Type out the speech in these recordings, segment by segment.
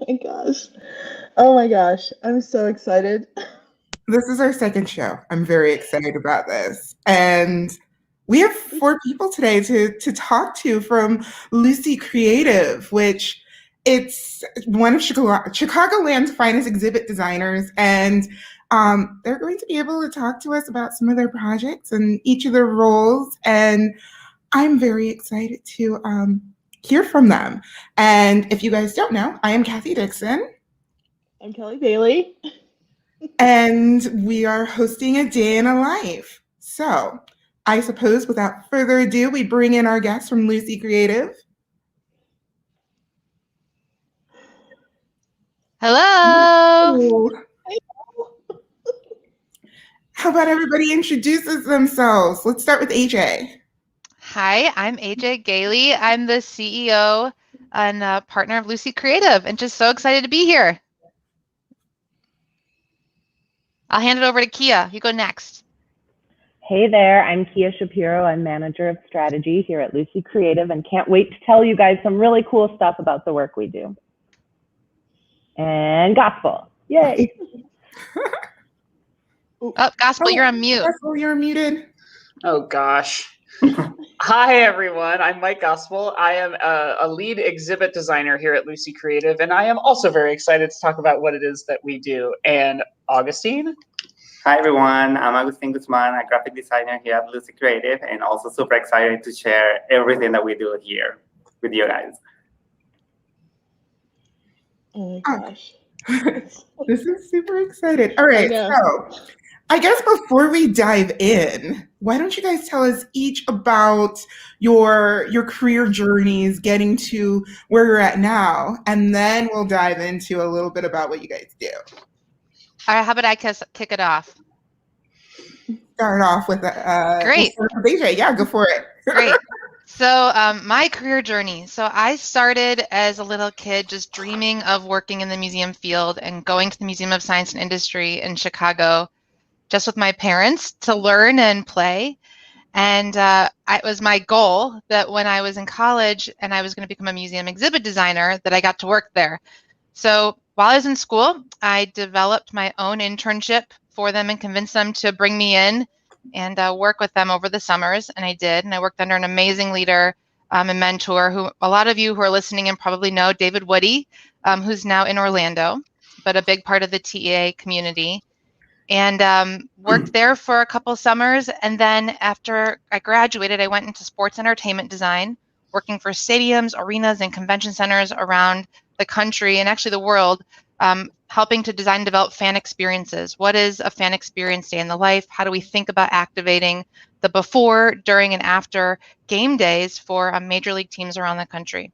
my gosh. Oh my gosh. I'm so excited. This is our second show. I'm very excited about this. And we have four people today to talk to from Luci Creative, which it's one of Chicagoland's finest exhibit designers. And they're going to be able to talk to us about some of their projects and each of their roles. And I'm very excited to hear from them. And if you guys don't know, I am Kathy Dixon. I'm Kelly Bailey. And we are hosting a day in a life. So I suppose without further ado, we bring in our guest from Luci Creative. Hello. Ooh. How about everybody introduces themselves? Let's start with AJ. Hi, I'm AJ Goehle. I'm the CEO and partner of Luci Creative, and just so excited to be here. I'll hand it over to Kiah. You go next. Hey there, I'm Kiah Shapiro. I'm manager of strategy here at Luci Creative and can't wait to tell you guys some really cool stuff about the work we do. And Gospel, yay. Oh, Gospel, you're on mute. Gospel, you're muted. Oh gosh. Hi everyone, I'm Mike Gospel. I am a lead exhibit designer here at Luci Creative, and I am also very excited to talk about what it is that we do. And Augustine? Hi everyone, I'm Agustin Guzmán, a graphic designer here at Luci Creative, and also super excited to share everything that we do here with you guys. Oh my gosh. This is super excited. All right, so I guess before we dive in, why don't you guys tell us each about your career journeys getting to where you're at now, and then we'll dive into a little bit about what you guys do. All right, how about I kick it off? Start off with great. AJ. Yeah, go for it. Great. So my career journey. So I started as a little kid just dreaming of working in the museum field and going to the Museum of Science and Industry in Chicago just with my parents to learn and play. And it was my goal that when I was in college and I was going to become a museum exhibit designer, that I got to work there. So while I was in school, I developed my own internship for them and convinced them to bring me in and work with them over the summers. And I did. And I worked under an amazing leader and mentor who a lot of you who are listening and probably know, David Woody, who's now in Orlando, but a big part of the TEA community. And worked there for a couple summers. And then after I graduated, I went into sports entertainment design, working for stadiums, arenas, and convention centers around the country and actually the world, helping to design and develop fan experiences. What is a fan experience day in the life? How do we think about activating the before, during, and after game days for major league teams around the country?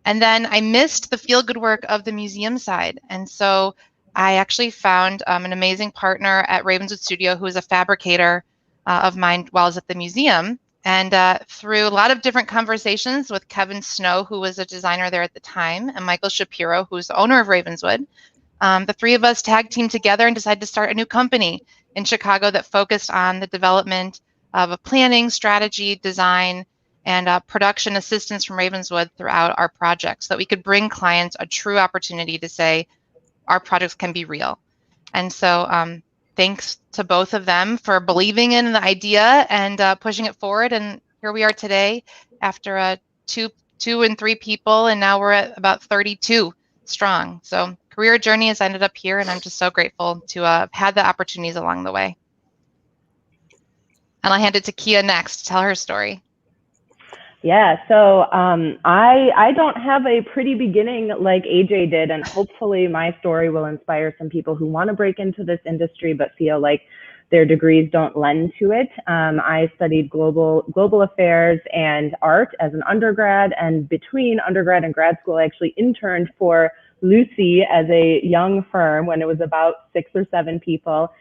And then I missed the feel-good work of the museum side. And so I actually found an amazing partner at Ravenswood Studio who is a fabricator of mine while I was at the museum. And through a lot of different conversations with Kevin Snow, who was a designer there at the time, and Michael Shapiro, who's the owner of Ravenswood, the three of us tag teamed together and decided to start a new company in Chicago that focused on the development of a planning, strategy, design, and production assistance from Ravenswood throughout our projects so that we could bring clients a true opportunity to say, our projects can be real. And so thanks to both of them for believing in the idea and pushing it forward. And here we are today after two and three people, and now we're at about 32 strong. So career journey has ended up here, and I'm just so grateful to have had the opportunities along the way. And I'll hand it to Kiah next to tell her story. Yeah, so I don't have a pretty beginning like AJ did, and hopefully my story will inspire some people who want to break into this industry but feel like their degrees don't lend to it. I studied global affairs and art as an undergrad, and between undergrad and grad school, I actually interned for Luci as a young firm when it was about 6 or 7 people.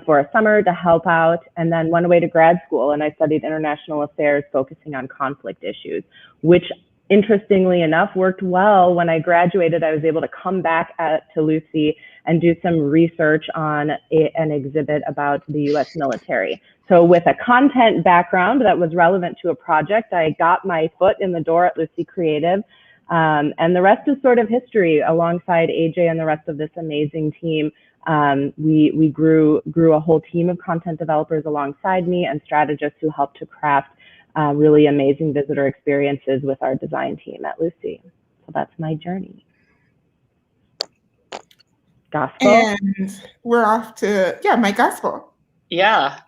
For a summer to help out, and then went away to grad school, and I studied international affairs focusing on conflict issues, which interestingly enough worked well. When I graduated, I was able to come back to Luci and do some research on an exhibit about the US military. So with a content background that was relevant to a project, I got my foot in the door at Luci Creative. And the rest is sort of history. Alongside AJ and the rest of this amazing team, we grew a whole team of content developers alongside me and strategists who helped to craft really amazing visitor experiences with our design team at Luci. So that's my journey. Gospel. And we're off to, my gospel. Yeah.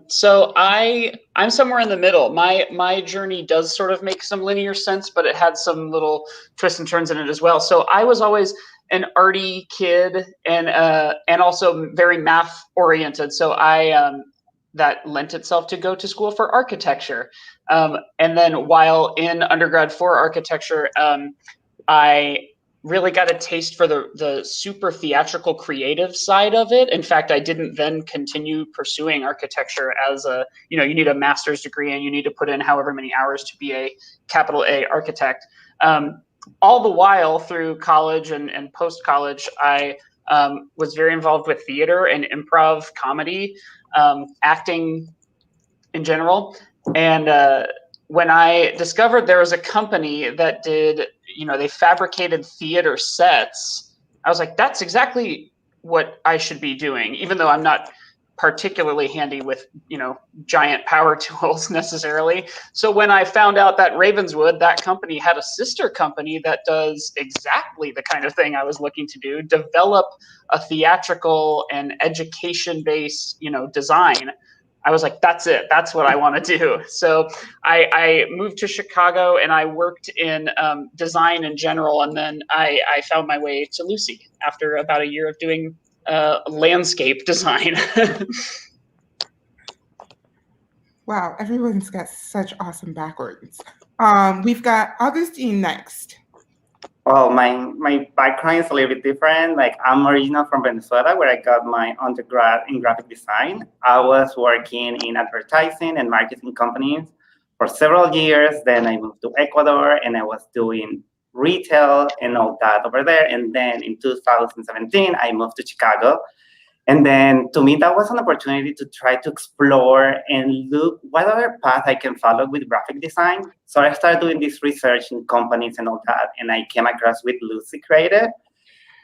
So I'm somewhere in the middle. My journey does sort of make some linear sense, but it had some little twists and turns in it as well. So I was always an arty kid and also very math oriented. So that lent itself to go to school for architecture. And then while in undergrad for architecture, I really got a taste for the super theatrical creative side of it. In fact, I didn't then continue pursuing architecture as you need a master's degree and you need to put in however many hours to be a capital A architect. All the while through college and post-college, I was very involved with theater and improv comedy, acting in general. And when I discovered there was a company that did, they fabricated theater sets, I was like, that's exactly what I should be doing, even though I'm not particularly handy with, giant power tools necessarily. So when I found out that Ravenswood, that company, had a sister company that does exactly the kind of thing I was looking to do, develop a theatrical and education-based, design, I was like, that's it. That's what I want to do. So I moved to Chicago and I worked in design in general. And then I found my way to Luci after about a year of doing landscape design. Wow, everyone's got such awesome backgrounds. We've got Agustin next. Well, my background is a little bit different. Like, I'm original from Venezuela, where I got my undergrad in graphic design. I was working in advertising and marketing companies for several years. Then I moved to Ecuador and I was doing retail and all that over there. And then in 2017, I moved to Chicago. And then to me, that was an opportunity to try to explore and look what other path I can follow with graphic design. So I started doing this research in companies and all that, and I came across with Luci Creative.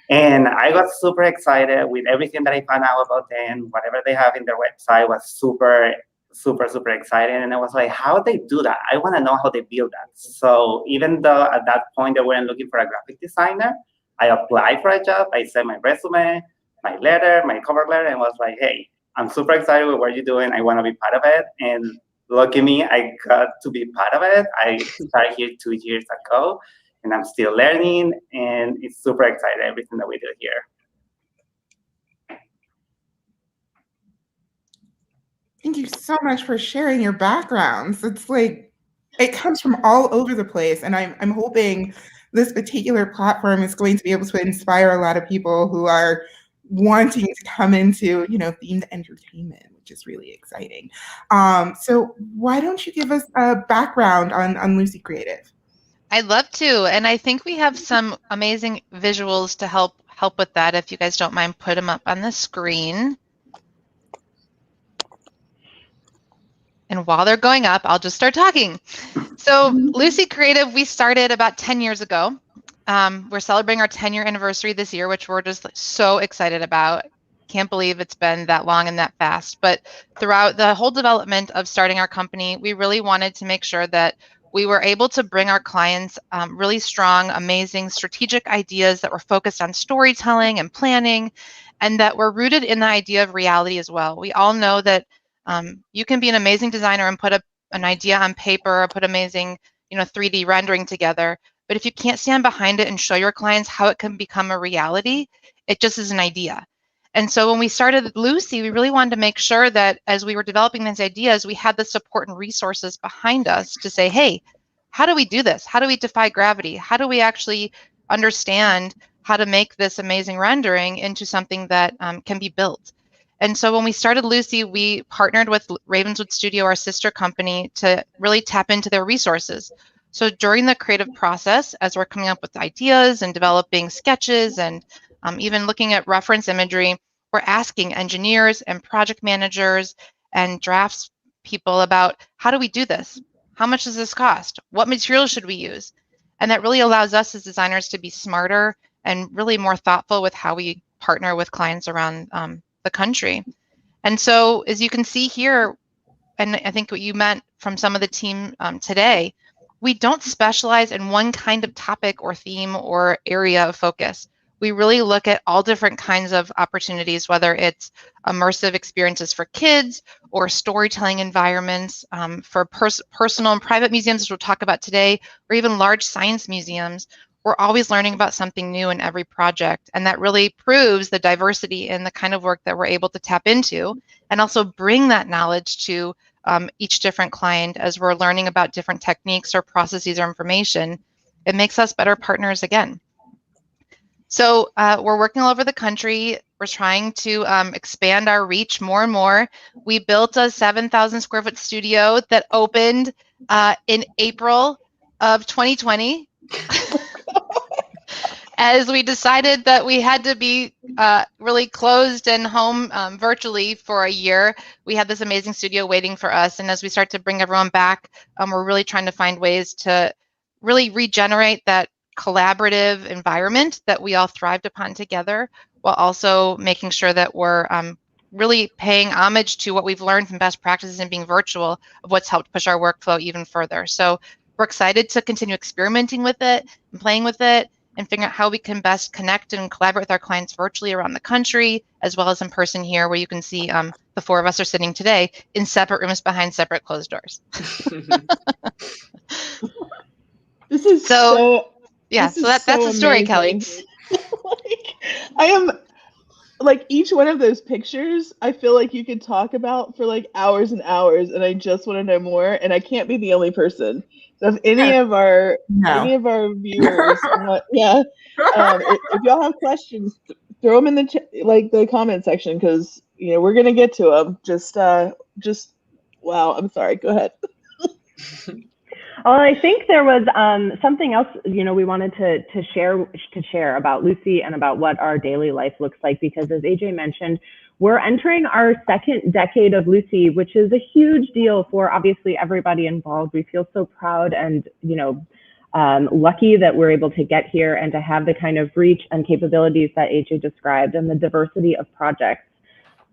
And I got super excited with everything that I found out about them. Whatever they have in their website was super, super, super exciting. And I was like, how they do that? I want to know how they build that. So even though at that point they weren't looking for a graphic designer, I applied for a job. I sent my resume, my letter, my cover letter, and was like, hey, I'm super excited with what you're doing. I want to be part of it. And lucky me, I got to be part of it. I started here 2 years ago, and I'm still learning, and it's super exciting, everything that we do here. Thank you so much for sharing your backgrounds. It's like, it comes from all over the place, and I'm hoping this particular platform is going to be able to inspire a lot of people who are wanting to come into, themed entertainment, which is really exciting. So why don't you give us a background on Luci Creative? I'd love to, and I think we have some amazing visuals to help with that. If you guys don't mind, put them up on the screen. And while they're going up, I'll just start talking. So Luci Creative, we started about 10 years ago. We're celebrating our 10-year anniversary this year, which we're just so excited about. Can't believe it's been that long and that fast. But throughout the whole development of starting our company, we really wanted to make sure that we were able to bring our clients really strong, amazing, strategic ideas that were focused on storytelling and planning, and that were rooted in the idea of reality as well. We all know that you can be an amazing designer and put an idea on paper or put amazing 3D rendering together. But if you can't stand behind it and show your clients how it can become a reality, it just is an idea. And so when we started Luci, we really wanted to make sure that as we were developing these ideas, we had the support and resources behind us to say, hey, how do we do this? How do we defy gravity? How do we actually understand how to make this amazing rendering into something that can be built? And so when we started Luci, we partnered with Ravenswood Studio, our sister company, to really tap into their resources. So during the creative process, as we're coming up with ideas and developing sketches and even looking at reference imagery, we're asking engineers and project managers and drafts people about how do we do this? How much does this cost? What materials should we use? And that really allows us as designers to be smarter and really more thoughtful with how we partner with clients around the country. And so as you can see here, and I think what you meant from some of the team today, we don't specialize in one kind of topic or theme or area of focus. We really look at all different kinds of opportunities, whether it's immersive experiences for kids or storytelling environments for personal and private museums, which we'll talk about today, or even large science museums. We're always learning about something new in every project, and that really proves the diversity in the kind of work that we're able to tap into, and also bring that knowledge to each different client as we're learning about different techniques or processes or information. It makes us better partners again. So we're working all over the country. We're trying to expand our reach more and more. We built a 7,000 square foot studio that opened in April of 2020. As we decided that we had to be really closed and home virtually for a year, we had this amazing studio waiting for us. And as we start to bring everyone back, we're really trying to find ways to really regenerate that collaborative environment that we all thrived upon together, while also making sure that we're really paying homage to what we've learned from best practices in being virtual, of what's helped push our workflow even further. So we're excited to continue experimenting with it and playing with it, and figuring out how we can best connect and collaborate with our clients virtually around the country, as well as in person here, where you can see the four of us are sitting today in separate rooms behind separate closed doors. This is so yeah, so that's the story, Kelly. I am like, each one of those pictures, I feel like you could talk about for like hours and hours, and I just want to know more, and I can't be the only person. So if any of our viewers want, if y'all have questions, throw them in the comment section, because we're gonna get to them. Just wow, I'm sorry. Go ahead. Well, I think there was something else, we wanted to share about Luci and about what our daily life looks like, because as AJ mentioned, we're entering our second decade of Luci, which is a huge deal for obviously everybody involved. We feel so proud and, lucky that we're able to get here and to have the kind of reach and capabilities that AJ described, and the diversity of projects.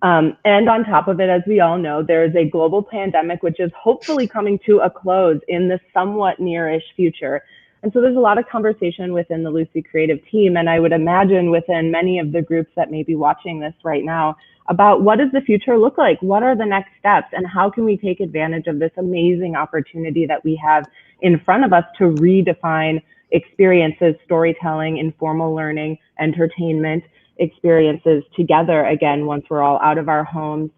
And on top of it, as we all know, there's a global pandemic, which is hopefully coming to a close in the somewhat nearish future. And so there's a lot of conversation within the Luci Creative team, and I would imagine within many of the groups that may be watching this right now, about what does the future look like? What are the next steps? And how can we take advantage of this amazing opportunity that we have in front of us to redefine experiences, storytelling, informal learning, entertainment experiences together again, once we're all out of our homes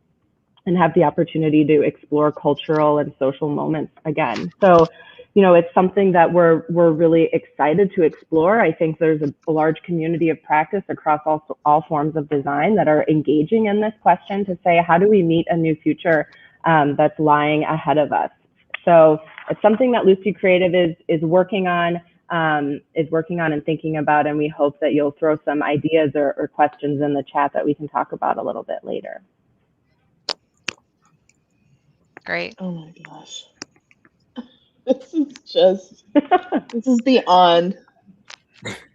and have the opportunity to explore cultural and social moments again. So, it's something that we're really excited to explore. I think there's a large community of practice across all forms of design that are engaging in this question to say, how do we meet a new future that's lying ahead of us? So it's something that Luci Creative is working on and thinking about, and we hope that you'll throw some ideas or questions in the chat that we can talk about a little bit later. Great. Oh my gosh. This is beyond.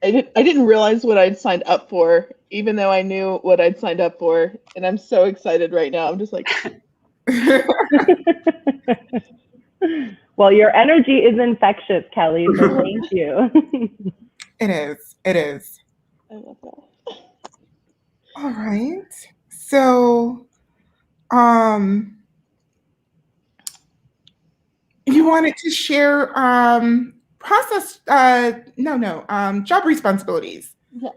I didn't realize what I'd signed up for, even though I knew what I'd signed up for, and I'm so excited right now. I'm just like. Well, your energy is infectious, Kelly, so thank you. It is. I love that. All right. So, you wanted to share job responsibilities. Yeah.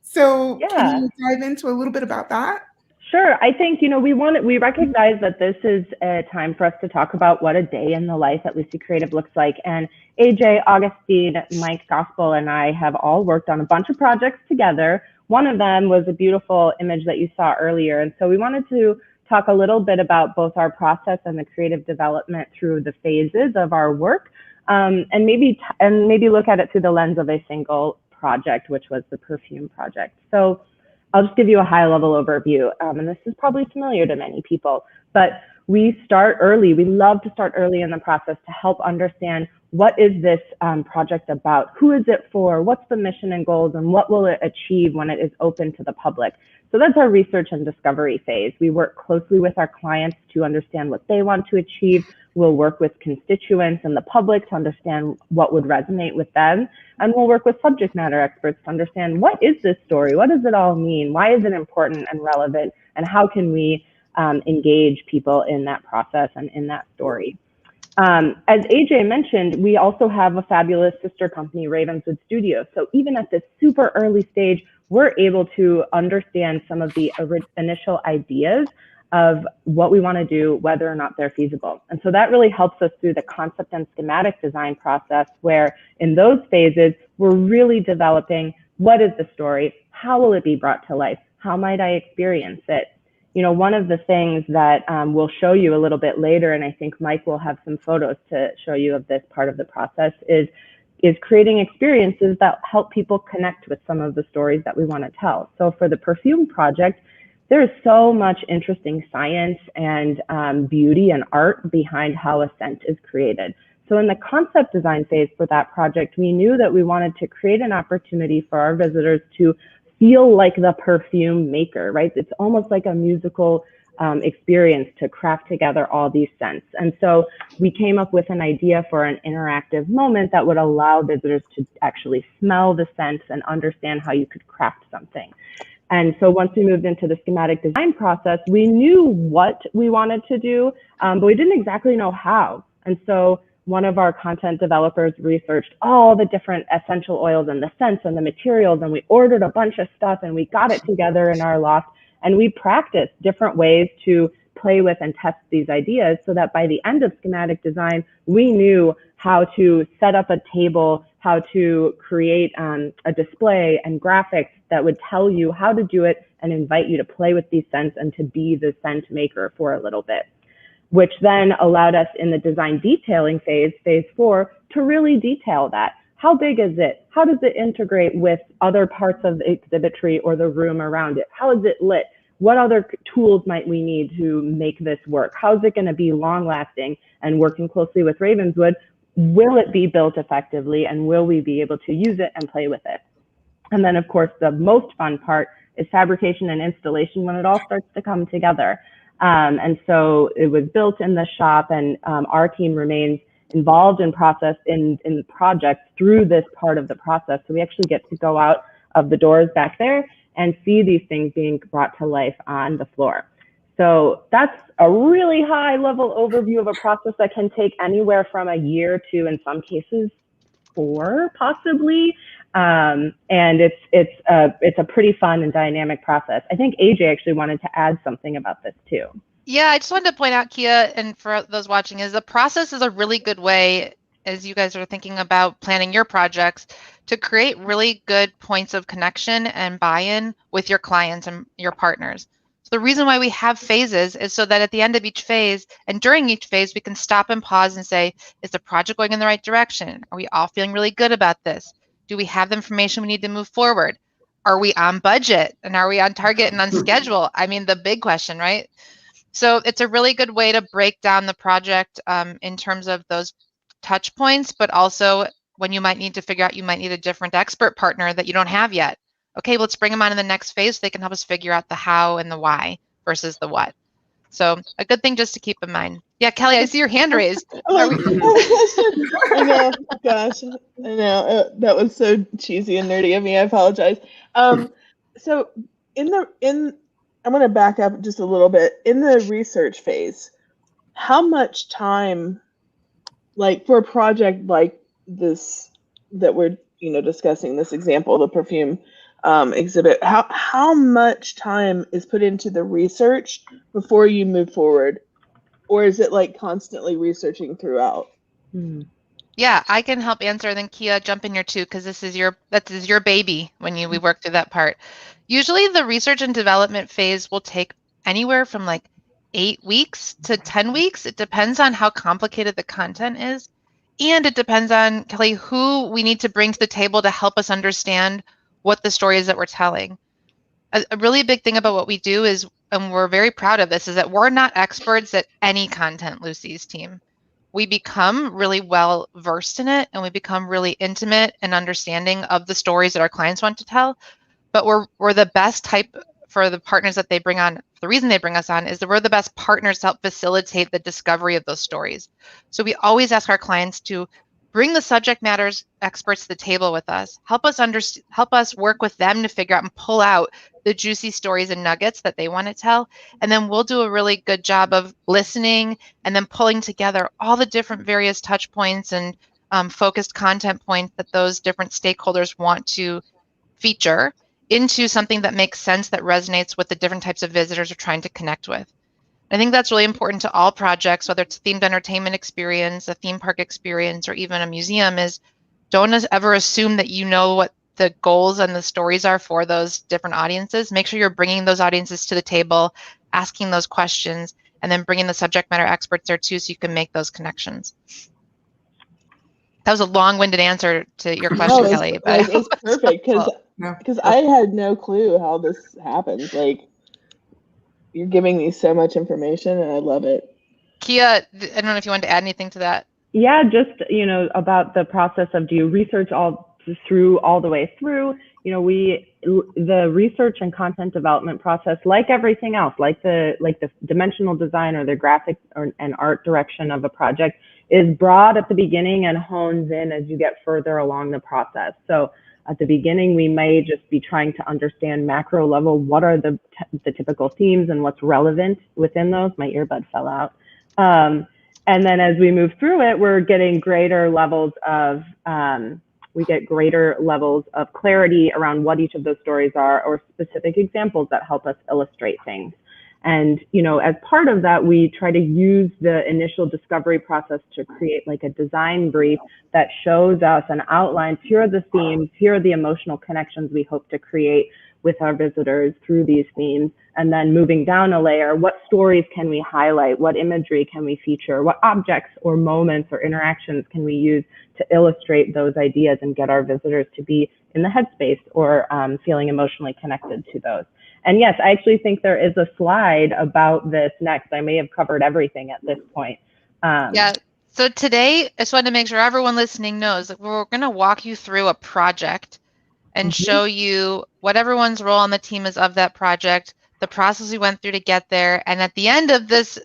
So can you dive into a little bit about that? Sure. I think, we recognize that this is a time for us to talk about what a day in the life at Luci Creative looks like. And AJ, Agustin, Mike Gospel, and I have all worked on a bunch of projects together. One of them was a beautiful image that you saw earlier. And so we wanted to talk a little bit about both our process and the creative development through the phases of our work, and maybe look at it through the lens of a single project, which was the perfume project. So I'll just give you a high-level overview, and this is probably familiar to many people, but we start early. We love to start early in the process to help understand what is this project about? Who is it for? What's the mission and goals, and what will it achieve when it is open to the public? So that's our research and discovery phase. We work closely with our clients to understand what they want to achieve. We'll work with constituents and the public to understand what would resonate with them. And we'll work with subject matter experts to understand, what is this story? What does it all mean? Why is it important and relevant? And how can we engage people in that process and in that story? As AJ mentioned, we also have a fabulous sister company, Ravenswood Studios. So even at this super early stage, we're able to understand some of the initial ideas of what we want to do, whether or not they're feasible. And so that really helps us through the concept and schematic design process, where in those phases, we're really developing, what is the story? How will it be brought to life? How might I experience it? You know, one of the things that we'll show you a little bit later, and I think Mike will have some photos to show you of this part of the process, is creating experiences that help people connect with some of the stories that we want to tell. So for the perfume project, there is so much interesting science and beauty and art behind how a scent is created. So in the concept design phase for that project, we knew that we wanted to create an opportunity for our visitors to feel like the perfume maker, right? It's almost like a musical experience to craft together all these scents. And so we came up with an idea for an interactive moment that would allow visitors to actually smell the scents and understand how you could craft something. And so once we moved into the schematic design process, we knew what we wanted to do, but we didn't exactly know how. And so one of our content developers researched all the different essential oils and the scents and the materials, and we ordered a bunch of stuff and we got it together in our loft, and we practiced different ways to play with and test these ideas, so that by the end of schematic design, we knew how to set up a table, how to create a display and graphics that would tell you how to do it and invite you to play with these scents and to be the scent maker for a little bit, which then allowed us in the design detailing phase, phase 4, to really detail that. How big is it? How does it integrate with other parts of the exhibitry or the room around it? How is it lit? What other tools might we need to make this work? How is it going to be long lasting? And working closely with Ravenswood, will it be built effectively, and will we be able to use it and play with it? And then, of course, the most fun part is fabrication and installation, when it all starts to come together. And so it was built in the shop, and our team remains involved in projects through this part of the process. So we actually get to go out of the doors back there and see these things being brought to life on the floor. So that's a really high level overview of a process that can take anywhere from a year to, in some cases, 4 possibly. And it's a pretty fun and dynamic process. I think AJ actually wanted to add something about this too. Yeah, I just wanted to point out, Kiah, and for those watching, is the process is a really good way, as you guys are thinking about planning your projects, to create really good points of connection and buy-in with your clients and your partners. So the reason why we have phases is so that at the end of each phase and during each phase, we can stop and pause and say, is the project going in the right direction? Are we all feeling really good about this? Do we have the information we need to move forward? Are we on budget? And are we on target and on schedule? I mean, the big question, right? So it's a really good way to break down the project in terms of those touch points, but also when you might need to figure out, you might need a different expert partner that you don't have yet. Okay, let's bring them on in the next phase so they can help us figure out the how and the why versus the what. So a good thing just to keep in mind. Yeah, Kelly, I see your hand raised. I know, gosh, I know. That was so cheesy and nerdy of me. I apologize. So I'm going to back up just a little bit. In the research phase, how much time, like for a project like this that we're discussing, this example, the perfume exhibit, how much time is put into the research before you move forward, or is it like constantly researching throughout? Yeah, I can help answer. Then Kiah, jump in here too, because this is your baby when we work through that part. Usually the research and development phase will take anywhere from like 8 weeks to 10 weeks. It depends on how complicated the content is. And it depends on, Kelly, who we need to bring to the table to help us understand what the story is that we're telling. A really big thing about what we do is, and we're very proud of this, is that we're not experts at any content, Luci's team. we become really well versed in it, and we become really intimate and understanding of the stories that our clients want to tell. But we're the best type for the partners that they bring on. The reason they bring us on is that we're the best partners to help facilitate the discovery of those stories. So we always ask our clients to bring the subject matter experts to the table with us. Help us work with them to figure out and pull out the juicy stories and nuggets that they want to tell. And then we'll do a really good job of listening and then pulling together all the different various touch points and focused content points that those different stakeholders want to feature into something that makes sense, that resonates with the different types of visitors we're trying to connect with. I think that's really important to all projects, whether it's a themed entertainment experience, a theme park experience, or even a museum, is don't ever assume that you know what the goals and the stories are for those different audiences. Make sure you're bringing those audiences to the table, asking those questions, and then bringing the subject matter experts there too, so you can make those connections. That was a long-winded answer to your question, No, Kelly. But it's perfect because I had no clue how this happens. Like, you're giving me so much information, and I love it. Kiah, I don't know if you wanted to add anything to that. Yeah, just, about the process of, do you research all the way through? The research and content development process, like everything else, like the dimensional design or the graphic and art direction of a project, is broad at the beginning and hones in as you get further along the process. So at the beginning, we may just be trying to understand macro level, what are the typical themes and what's relevant within those. My earbud fell out. And then as we move through it, we're getting greater levels of clarity around what each of those stories are, or specific examples that help us illustrate things. And, as part of that, we try to use the initial discovery process to create like a design brief that shows us and outlines, here are the themes, here are the emotional connections we hope to create with our visitors through these themes. And then moving down a layer, what stories can we highlight? What imagery can we feature? What objects or moments or interactions can we use to illustrate those ideas and get our visitors to be in the headspace or feeling emotionally connected to those? And yes, I actually think there is a slide about this next. I may have covered everything at this point. Yeah. So today, I just wanted to make sure everyone listening knows that we're going to walk you through a project and show you what everyone's role on the team is of that project, the process we went through to get there. And at the end of this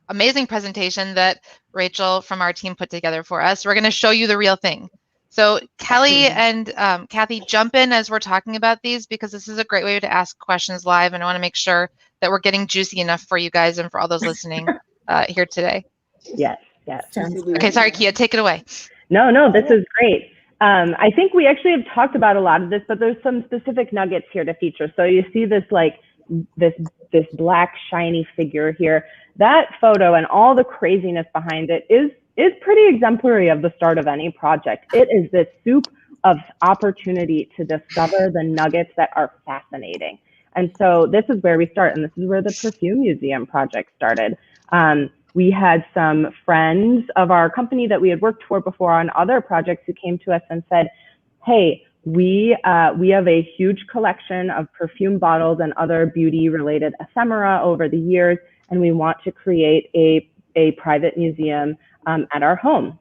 amazing presentation that Rachel from our team put together for us, we're going to show you the real thing. So Kelly and Kathy, jump in as we're talking about these, because this is a great way to ask questions live, and I want to make sure that we're getting juicy enough for you guys and for all those listening here today. Yes. Okay, sorry, Kiah, take it away. No, this is great. I think we actually have talked about a lot of this, but there's some specific nuggets here to feature. So you see this this black shiny figure here. That photo and all the craziness behind it is pretty exemplary of the start of any project. It is this soup of opportunity to discover the nuggets that are fascinating. And so this is where we start, and this is where the Perfume Museum project started. We had some friends of our company that we had worked for before on other projects who came to us and said, hey, we have a huge collection of perfume bottles and other beauty-related ephemera over the years, and we want to create a private museum at our home.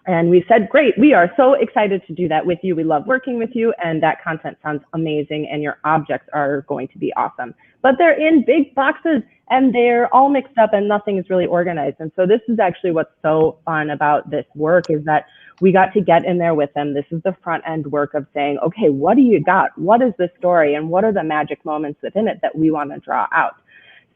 And we said, great, we are so excited to do that with you. We love working with you, and that content sounds amazing, and your objects are going to be awesome. But they're in big boxes, and they're all mixed up, and nothing is really organized. And so this is actually what's so fun about this work, is that we got to get in there with them. This is the front end work of saying, okay, what do you got? What is the story? And what are the magic moments within it that we want to draw out?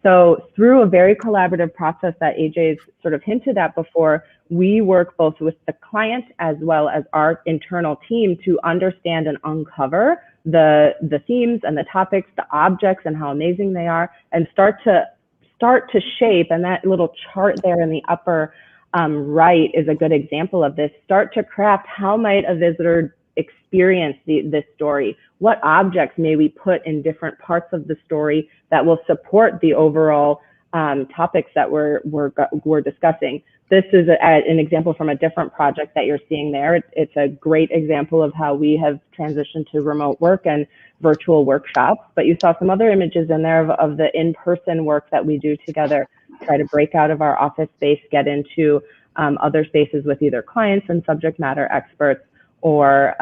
So through a very collaborative process that AJ's sort of hinted at before, we work both with the client as well as our internal team to understand and uncover the themes and the topics, the objects, and how amazing they are, and start to shape. And that little chart there in the upper right is a good example of this. Start to craft, how might a visitor experience this story? What objects may we put in different parts of the story that will support the overall topics that we're discussing? This is an example from a different project that you're seeing there. It's a great example of how we have transitioned to remote work and virtual workshops, but you saw some other images in there of the in-person work that we do together, try to break out of our office space, get into other spaces with either clients and subject matter experts, or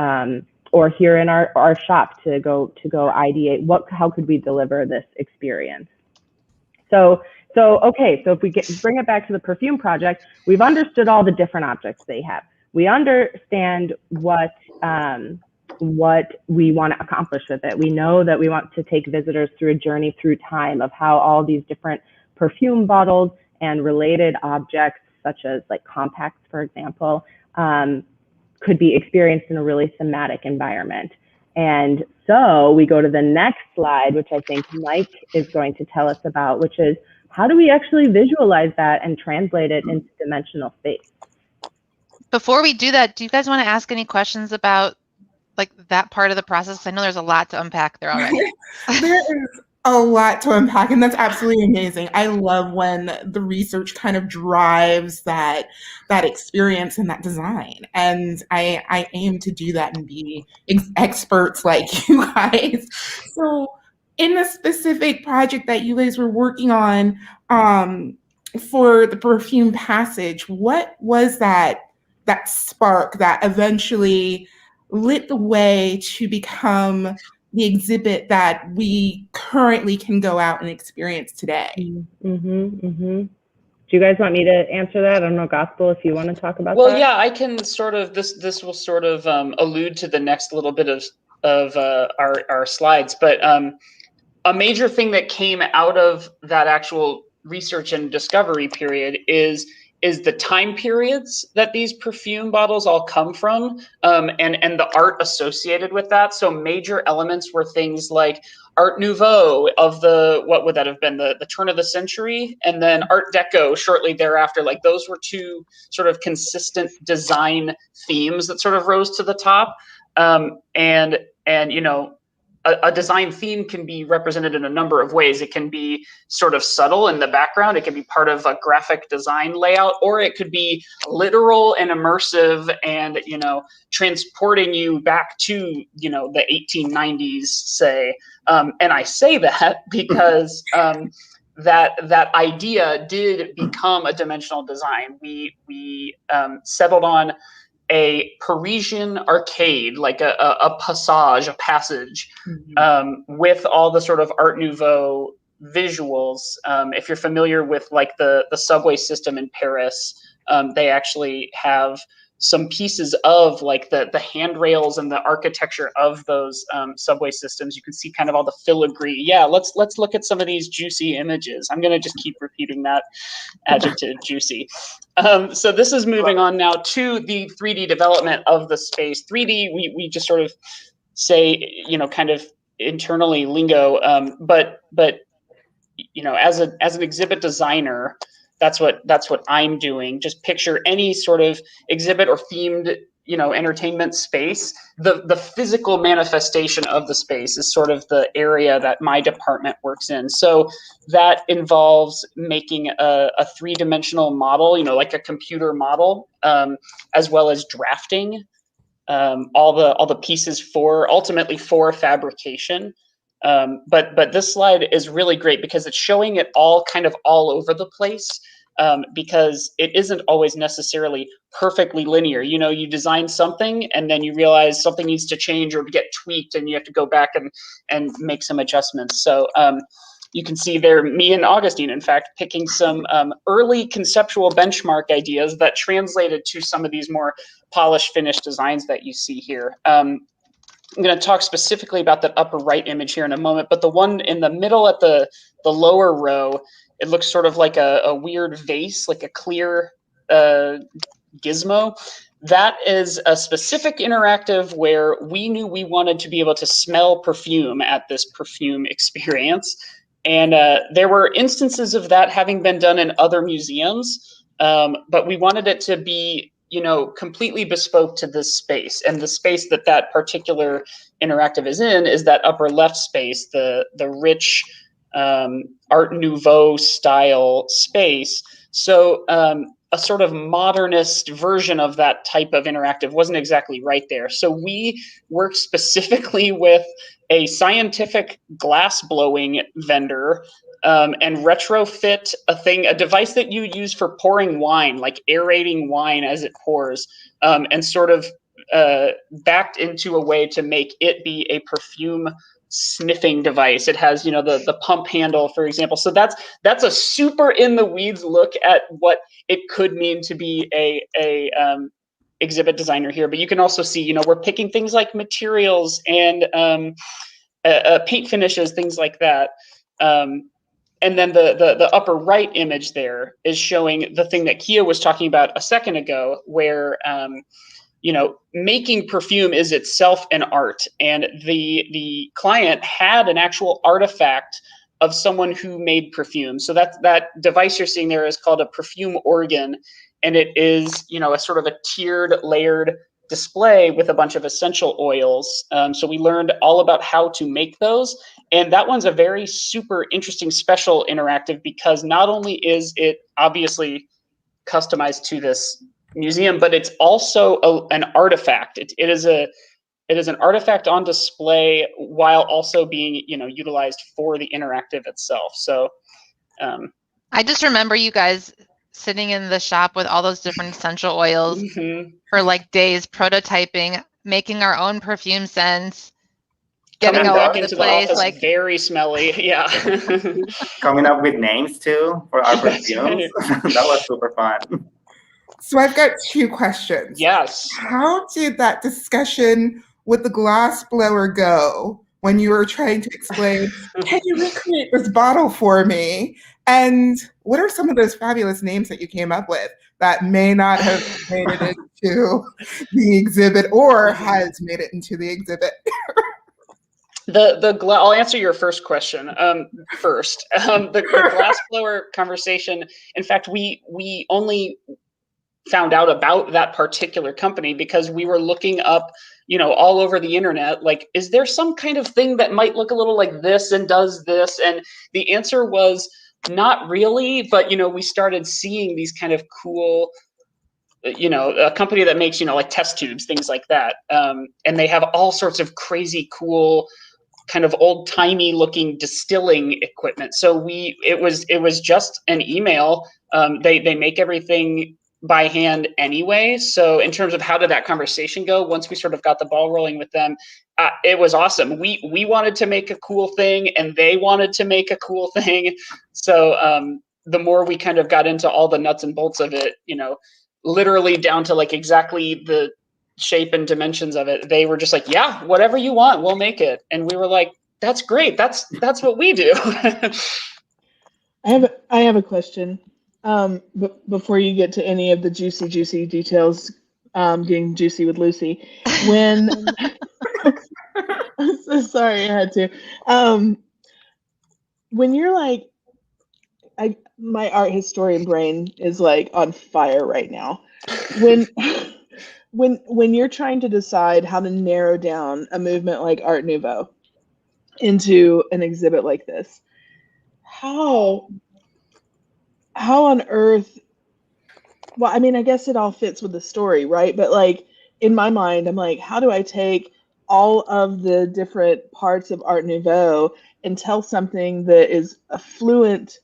here in our shop to go ideate how could we deliver this experience. So okay, so if we bring it back to the perfume project, we've understood all the different objects they have. We understand what we want to accomplish with it. We know that we want to take visitors through a journey through time of how all these different perfume bottles and related objects, such as like compacts, for example, could be experienced in a really thematic environment. And so we go to the next slide, which I think Mike is going to tell us about, which is how do we actually visualize that and translate it into dimensional space? Before we do that, do you guys want to ask any questions about like that part of the process? 'Cause I know there's a lot to unpack there already. There is a lot to unpack, and that's absolutely amazing. I love when the research kind of drives that experience and that design. And I aim to do that and be experts like you guys. So in the specific project that you guys were working on for the perfume passage, what was that spark that eventually lit the way to become the exhibit that we currently can go out and experience today? Do you guys want me to answer that? I don't know, Gospel, if you want to talk about that. Well, yeah, I can sort of, this will sort of allude to the next little bit of our slides, but a major thing that came out of that actual research and discovery period is the time periods that these perfume bottles all come from, and the art associated with that. So major elements were things like Art Nouveau of what would that have been, the turn of the century, and then Art Deco shortly thereafter. Like those were two sort of consistent design themes that sort of rose to the top. And you know, a design theme can be represented in a number of ways. It can be sort of subtle in the background. It can be part of a graphic design layout, or it could be literal and immersive and, you know, transporting you back to, you know, the 1890s, say. And I say that because that idea did become a dimensional design. We settled on a Parisian arcade, like a passage, with all the sort of Art Nouveau visuals. If you're familiar with like the subway system in Paris, they actually have some pieces of like the handrails and the architecture of those subway systems. You can see kind of all the filigree. Yeah, let's look at some of these juicy images. I'm gonna just keep repeating that adjective, juicy. So this is moving on now to the 3D development of the space. 3D, we just sort of say, you know, kind of internally lingo, but you know, as an exhibit designer, that's what I'm doing. Just picture any sort of exhibit or themed, you know, entertainment space. The physical manifestation of the space is sort of the area that my department works in. So that involves making a three-dimensional model, you know, like a computer model, as well as drafting all the pieces ultimately for fabrication. But this slide is really great because it's showing it all kind of all over the place, because it isn't always necessarily perfectly linear. You know, you design something and then you realize something needs to change or get tweaked and you have to go back and make some adjustments. So you can see there me and Augustine, in fact, picking some early conceptual benchmark ideas that translated to some of these more polished, finished designs that you see here. I'm going to talk specifically about that upper right image here in a moment, but the one in the middle at the lower row, it looks sort of like a weird vase, like a clear gizmo. That is a specific interactive where we knew we wanted to be able to smell perfume at this perfume experience. And there were instances of that having been done in other museums, but we wanted it to be, you know, completely bespoke to this space. And the space that particular interactive is in is that upper left space, the rich Art Nouveau style space. So a sort of modernist version of that type of interactive wasn't exactly right there. So we worked specifically with a scientific glass blowing vendor and retrofit a device that you use for pouring wine, like aerating wine as it pours, and sort of backed into a way to make it be a perfume sniffing device. It has, the pump handle, for example. So that's a super in the weeds look at what it could mean to be a exhibit designer here. But you can also see, we're picking things like materials and paint finishes, things like that. And then the upper right image there is showing the thing that Kiah was talking about a second ago, where making perfume is itself an art, and the client had an actual artifact of someone who made perfume. So that device you're seeing there is called a perfume organ, and it is a sort of a tiered, layered display with a bunch of essential oils. So we learned all about how to make those, and that one's a very super interesting special interactive, because not only is it obviously customized to this museum, but it's also an artifact. It is an artifact on display while also being utilized for the interactive itself. So I just remember you guys sitting in the shop with all those different essential oils for like days, prototyping, making our own perfume scents, getting coming all back over into the place, office like very smelly. Yeah. Coming up with names too for our That's perfumes. right. That was super fun. So I've got two questions. Yes. How did that discussion with the glass blower go when you were trying to explain, can you recreate this bottle for me? And what are some of those fabulous names that you came up with that may not have made it into the exhibit or has made it into the exhibit? I'll answer your first question first. The glass blower conversation. In fact, we only found out about that particular company because we were looking up, all over the internet, like, is there some kind of thing that might look a little like this and does this? And the answer was not really, but we started seeing these kind of cool, a company that makes, like test tubes, things like that. And they have all sorts of crazy cool kind of old timey looking distilling equipment. So it was just an email. They make everything by hand anyway. So in terms of how did that conversation go, once we sort of got the ball rolling with them, it was awesome. We wanted to make a cool thing and they wanted to make a cool thing. So the more we kind of got into all the nuts and bolts of it, literally down to like exactly the shape and dimensions of it, they were just like, yeah, whatever you want, we'll make it. And we were like, that's great. That's what we do. I have a question. Before you get to any of the juicy details, getting juicy with Lucy, when I'm so sorry I had to. When you're like, my art historian brain is like on fire right now. When you're trying to decide how to narrow down a movement like Art Nouveau into an exhibit like this, how on earth? Well, I mean, I guess it all fits with the story, right? But like in my mind, I'm like, how do I take all of the different parts of Art Nouveau and tell something that is affluent,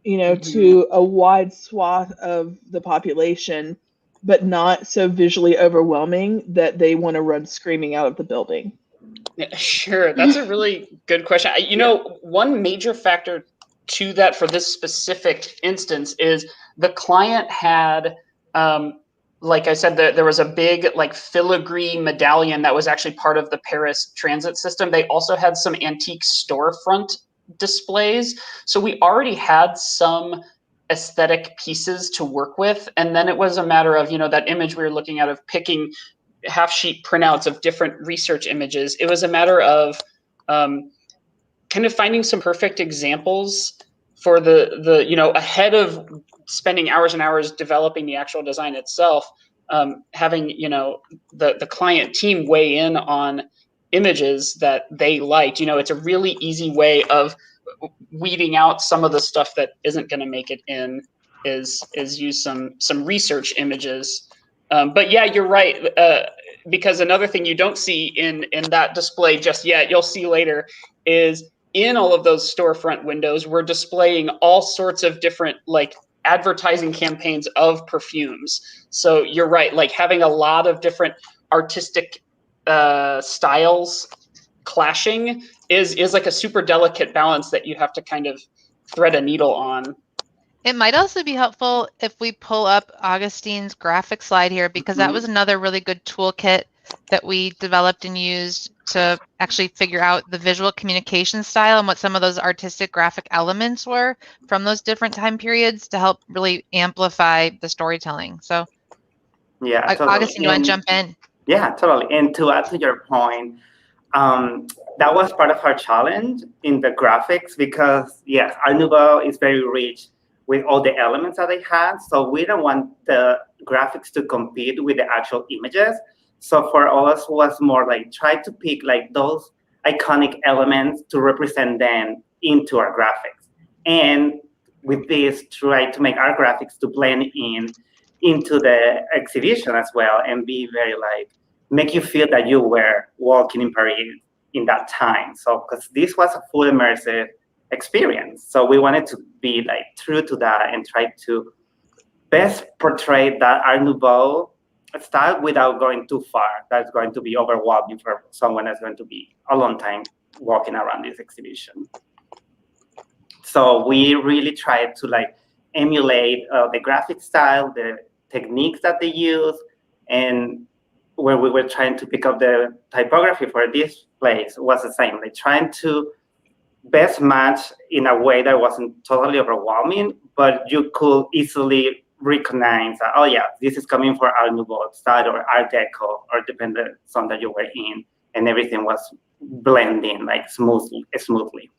to a wide swath of the population, but not so visually overwhelming that they want to run screaming out of the building? Yeah, sure. That's a really good question. One major factor to that for this specific instance is the client had, like I said, there was a big like filigree medallion that was actually part of the Paris transit system. They also had some antique storefront displays. So we already had some aesthetic pieces to work with. And then it was a matter of, that image we were looking at of picking half sheet printouts of different research images. It was a matter of kind of finding some perfect examples for the ahead of spending hours and hours developing the actual design itself, having the client team weigh in on images that they liked. It's a really easy way of weeding out some of the stuff that isn't going to make it in is use some research images. But yeah, you're right. Because another thing you don't see in that display just yet, you'll see later, is in all of those storefront windows, we're displaying all sorts of different like advertising campaigns of perfumes. So you're right, like having a lot of different artistic styles clashing is like a super delicate balance that you have to kind of thread a needle on. It might also be helpful if we pull up Augustin's graphic slide here, because that was another really good toolkit that we developed and used to actually figure out the visual communication style and what some of those artistic graphic elements were from those different time periods to help really amplify the storytelling. So yeah, totally. Augustin, do you want to jump in? Yeah, totally. And to add to your point, that was part of our challenge in the graphics because, yes, Art Nouveau is very rich with all the elements that they had. So we don't want the graphics to compete with the actual images. So for us was more like try to pick like those iconic elements to represent them into our graphics. And with this, try to make our graphics to blend into the exhibition as well and be very like, make you feel that you were walking in Paris in that time. So, because this was a full immersive experience. So we wanted to be like true to that and try to best portray that Art Nouveau style without going too far. That's going to be overwhelming for someone that's going to be a long time walking around this exhibition. So we really tried to like emulate the graphic style, the techniques that they use, and where we were trying to pick up the typography for this place was the same. Like trying to best match in a way that wasn't totally overwhelming, but you could easily recognize that, oh yeah, this is coming for Art Nouveau style or Art Deco, or depending on that you were in, and everything was blending like smoothly.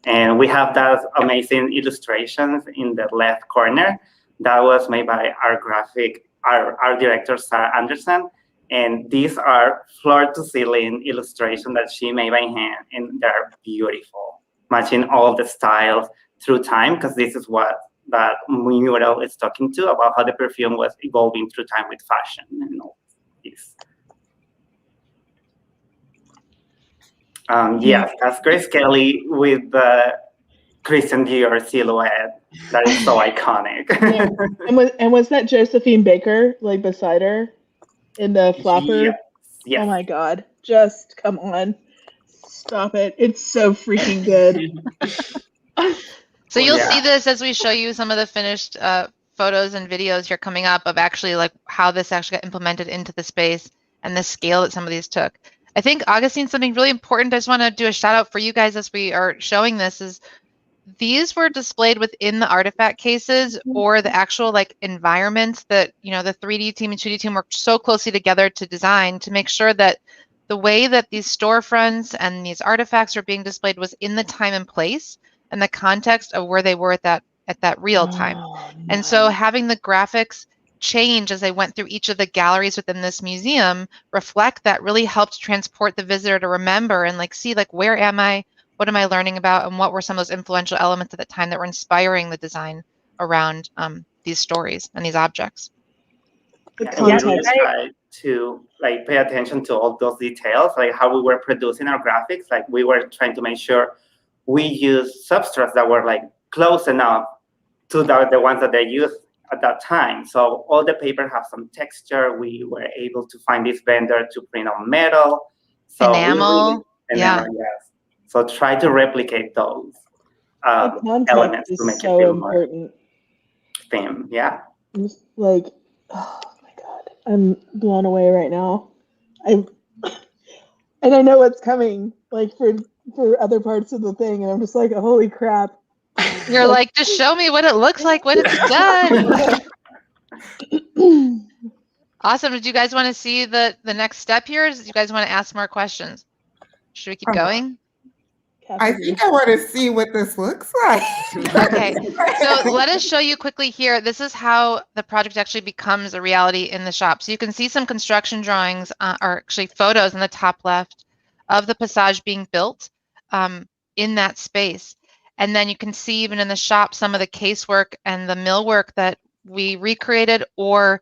And we have that amazing illustrations in the left corner that was made by our director, Sarah Anderson. And these are floor-to-ceiling illustrations that she made by hand, and they're beautiful, matching all the styles through time, because this is what that mural is talking to, about how the perfume was evolving through time with fashion and all this. Yes, that's Grace Kelly with the Christian Dior silhouette. That is so iconic. Yeah. And was that Josephine Baker like beside her in the flapper? Yes. Oh my God! Just come on, stop it! It's so freaking good. So you'll see this as we show you some of the finished photos and videos here coming up of actually like how this actually got implemented into the space and the scale that some of these took. I think, Augustine, something really important I just want to do a shout out for you guys as we are showing this is these were displayed within the artifact cases or the actual like environments that, you know, the 3D team and 2D team worked so closely together to design to make sure that the way that these storefronts and these artifacts are being displayed was in the time and place and the context of where they were at that real time. And so having the graphics change as they went through each of the galleries within this museum reflect that really helped transport the visitor to remember and like see like where am I, what am I learning about, and what were some of those influential elements at the time that were inspiring the design around these stories and these objects. And we really tried to like pay attention to all those details, like how we were producing our graphics. Like we were trying to make sure we used substrates that were like close enough to the ones that they used at that time. So all the paper have some texture. We were able to find this vendor to print on metal. So enamel. Yes. So try to replicate those elements to make it feel more theme. Yeah. Like, oh my God, I'm blown away right now. And I know what's coming, like for other parts of the thing, and I'm just like, holy crap. You're like, just show me what it looks like when it's done. Awesome. Did you guys want to see the next step here? Do you guys want to ask more questions? Should we keep going? I think I want to see what this looks like. Okay, so let us show you quickly here. This is how the project actually becomes a reality in the shop. So you can see some construction drawings, or actually photos in the top left of the Passage being built in that space. And then you can see even in the shop some of the casework and the millwork that we recreated or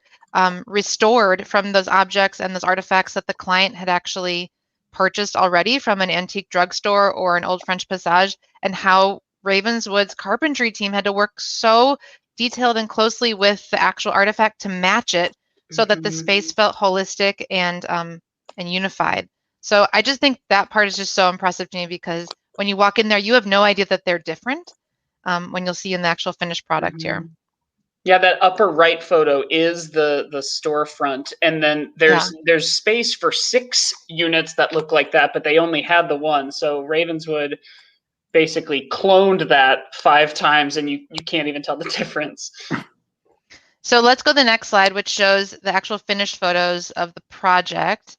restored from those objects and those artifacts that the client had actually purchased already from an antique drugstore or an old French passage, and how Ravenswood's carpentry team had to work so detailed and closely with the actual artifact to match it so that the space felt holistic and unified. So I just think that part is just so impressive to me, because when you walk in there, you have no idea that they're different when you'll see in the actual finished product here. Yeah, that upper right photo is the storefront, and then there's space for 6 units that look like that, but they only had the one. So Ravenswood basically cloned that 5 times, and you can't even tell the difference. So let's go to the next slide, which shows the actual finished photos of the project.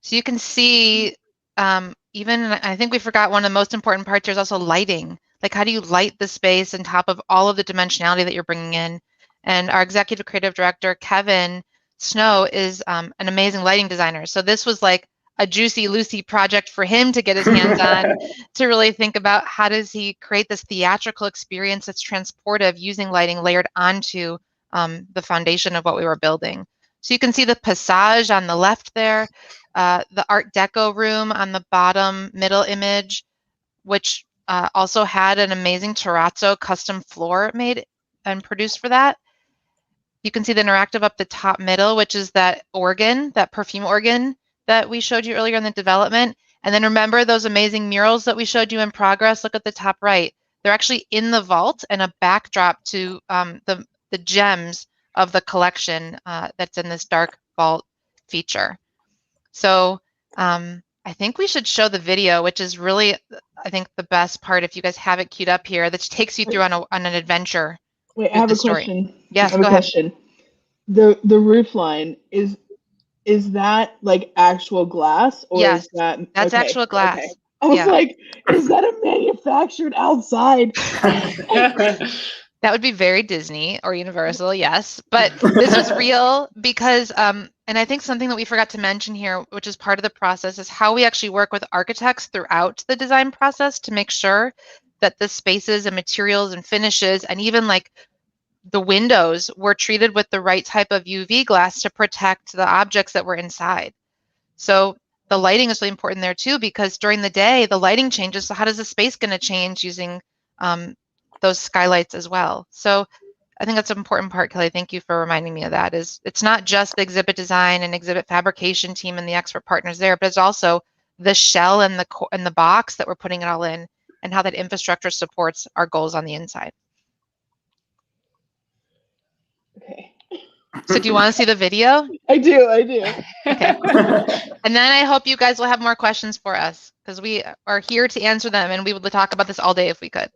So you can see, even, I think we forgot one of the most important parts here is also lighting. Like, how do you light the space on top of all of the dimensionality that you're bringing in? And our executive creative director, Kevin Snow, is an amazing lighting designer. So this was like a juicy Luci project for him to get his hands on, to really think about how does he create this theatrical experience that's transportive using lighting layered onto the foundation of what we were building. So you can see the passage on the left there, the Art Deco room on the bottom middle image, which also had an amazing terrazzo custom floor made and produced for that. You can see the interactive up the top middle, which is that organ, that perfume organ that we showed you earlier in the development. And then remember those amazing murals that we showed you in progress? Look at the top right. They're actually in the vault and a backdrop to the gems of the collection that's in this dark vault feature. So I think we should show the video, which is really, I think, the best part, if you guys have it queued up here, that takes you through on an adventure. Wait, I have a question. Yes, I have a question. The roof line, is that like actual glass, or yes, is that that's actual glass? Okay. I was like, is that a manufactured outside? That would be very Disney or Universal, yes. But this was real because, and I think something that we forgot to mention here, which is part of the process, is how we actually work with architects throughout the design process to make sure that the spaces and materials and finishes and even like the windows were treated with the right type of UV glass to protect the objects that were inside. So the lighting is really important there too, because during the day, the lighting changes. So how does the space going to change using those skylights as well? So I think that's an important part, Kelly. Thank you for reminding me of that. It's not just the exhibit design and exhibit fabrication team and the expert partners there, but it's also the shell and the box that we're putting it all in, and how that infrastructure supports our goals on the inside. Okay. So do you want to see the video? I do. Okay. And then I hope you guys will have more questions for us, because we are here to answer them, and we would talk about this all day if we could.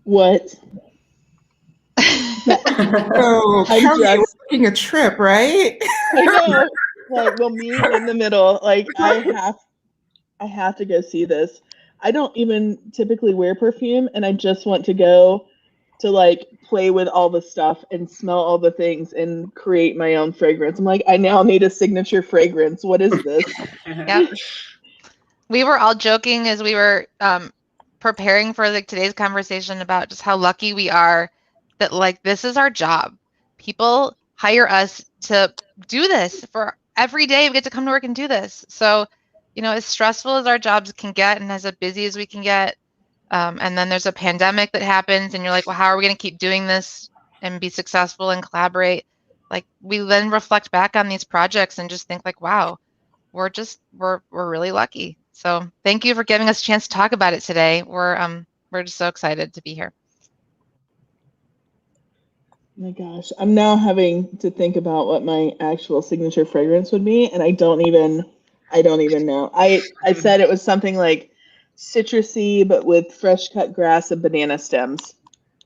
What? So Kelly, we're taking a trip, right? I know. Like, we'll meet in the middle. Like, I have to go see this. I don't even typically wear perfume, and I just want to go to like play with all the stuff and smell all the things and create my own fragrance. I'm like, I now need a signature fragrance. What is this? Yep. We were all joking as we were preparing for like today's conversation about just how lucky we are that like this is our job. People hire us to do this for every day. We get to come to work and do this. So, you know, as stressful as our jobs can get and as busy as we can get, and then there's a pandemic that happens and you're like, well, how are we going to keep doing this and be successful and collaborate? Like we then reflect back on these projects and just think like, wow, we're really lucky. So thank you for giving us a chance to talk about it today. We're just so excited to be here. Oh my gosh, I'm now having to think about what my actual signature fragrance would be, and I don't even know. I said it was something like citrusy, but with fresh cut grass and banana stems.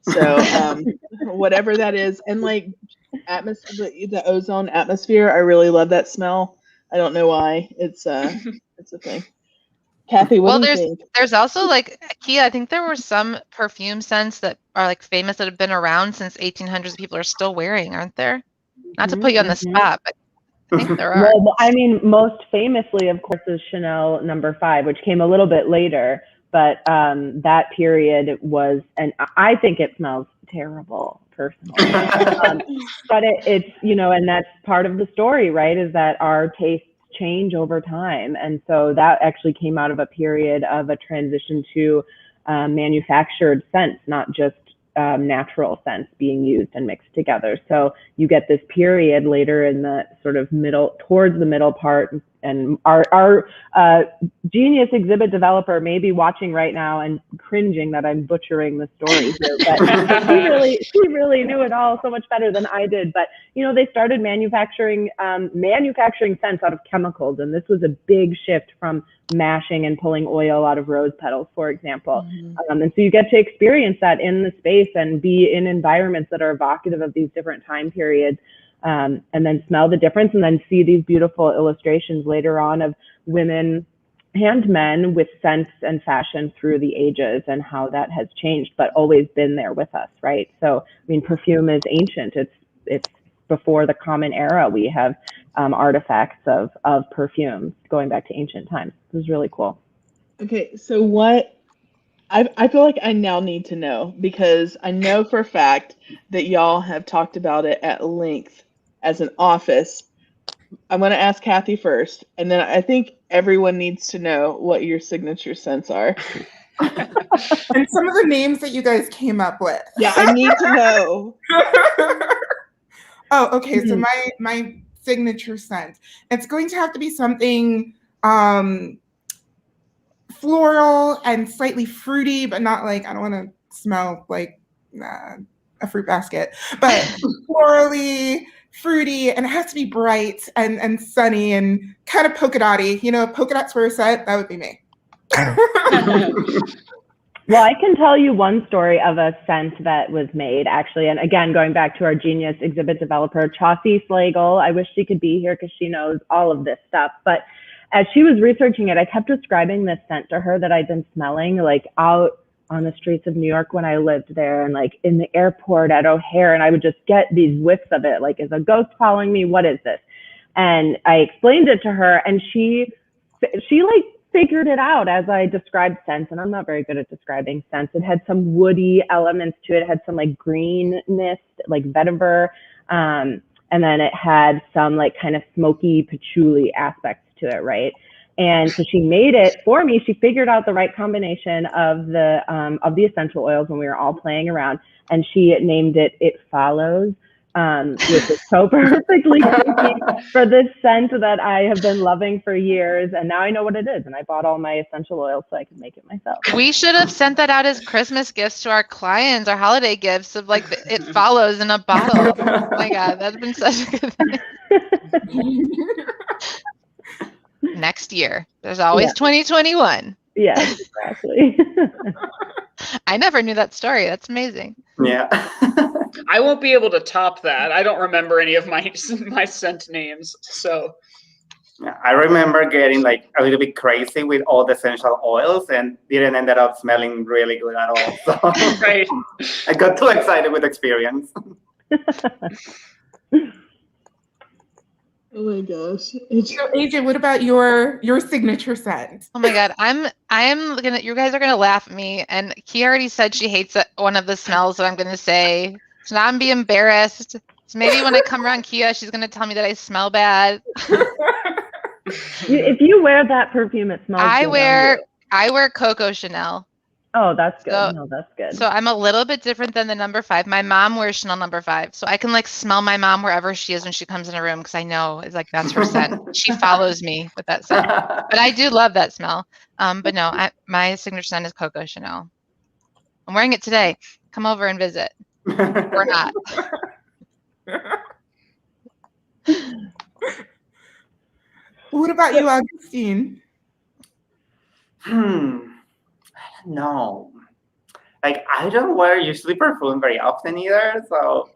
So whatever that is, and like the ozone atmosphere, I really love that smell. I don't know why. It's a thing. Kathy, what do you think? There's also like Kiah, I think there were some perfume scents that are like famous that have been around since 1800s. People are still wearing, aren't there? Not to put you on the spot, but I think there are. Well, I mean, most famously, of course, is Chanel No. 5, which came a little bit later. But that period was, and I think it smells terrible personally. But it's, you know, and that's part of the story, right? Is that our tastes change over time. And so that actually came out of a period of a transition to manufactured scents, not just natural scents being used and mixed together. So you get this period later in the sort of towards the middle part, and our genius exhibit developer may be watching right now and cringing that I'm butchering the story here, but she really knew it all so much better than I did. But you know, they started manufacturing scents out of chemicals, and this was a big shift from mashing and pulling oil out of rose petals, for example. And so you get to experience that in the space and be in environments that are evocative of these different time periods, and then smell the difference, and then see these beautiful illustrations later on of women and men with scents and fashion through the ages and how that has changed, but always been there with us, right? So, I mean, perfume is ancient. It's before the Common Era. We have artifacts of perfumes going back to ancient times. It was really cool. Okay, so what I feel like I now need to know, because I know for a fact that y'all have talked about it at length as an office. I'm going to ask Kathy first, and then I think everyone needs to know what your signature scents are. And some of the names that you guys came up with. Yeah, I need to know. Oh, okay. So my signature scent, it's going to have to be something floral and slightly fruity, but not like, I don't want to smell like a fruit basket, but florally, fruity, and it has to be bright and sunny and kind of polka dotty. You know, polka dots for a set, that would be me. Well, I can tell you one story of a scent that was made, actually. And again, going back to our genius exhibit developer, Chaucy Slagle. I wish she could be here because she knows all of this stuff. But as she was researching it, I kept describing this scent to her that I'd been smelling like out on the streets of New York when I lived there, and like in the airport at O'Hare. And I would just get these whiffs of it. Like, is a ghost following me? What is this? And I explained it to her, and she like figured it out as I described scents, and I'm not very good at describing scents. It had some woody elements to it. It had some like greenness, like vetiver, and then it had some like kind of smoky patchouli aspects to it, right? And so she made it for me. She figured out the right combination of the essential oils when we were all playing around, and she named it "It Follows," which is so perfectly for this scent that I have been loving for years. And now I know what it is. And I bought all my essential oils so I could make it myself. We should have sent that out as Christmas gifts to our clients, our holiday gifts of like It Follows in a bottle. Oh my God, that's been such a good thing. Next year. There's always 2021. Yes, exactly. I never knew that story. That's amazing. Yeah. I won't be able to top that. I don't remember any of my scent names. So Yeah, I remember getting like a little bit crazy with all the essential oils and didn't end up smelling really good at all. So right. I got too excited with the experience. Oh my gosh. So AJ, what about your signature scent? Oh my God, you guys are gonna laugh at me. And Kiah already said she hates one of the smells that I'm gonna say. So now I'm be embarrassed. So maybe when I come around Kiah, she's gonna tell me that I smell bad. If you wear that perfume, it smells good on you. I wear Coco Chanel. Oh, that's good. So- No, that's good. So I'm a little bit different than the number 5. My mom wears Chanel number 5. So I can like smell my mom wherever she is when she comes in a room because I know it's like that's her scent. She follows me with that scent. But I do love that smell. But no, my signature scent is Coco Chanel. I'm wearing it today. Come over and visit. Or not. What about you, Agustin? I don't know. Like, I don't wear usually perfume very often either, so.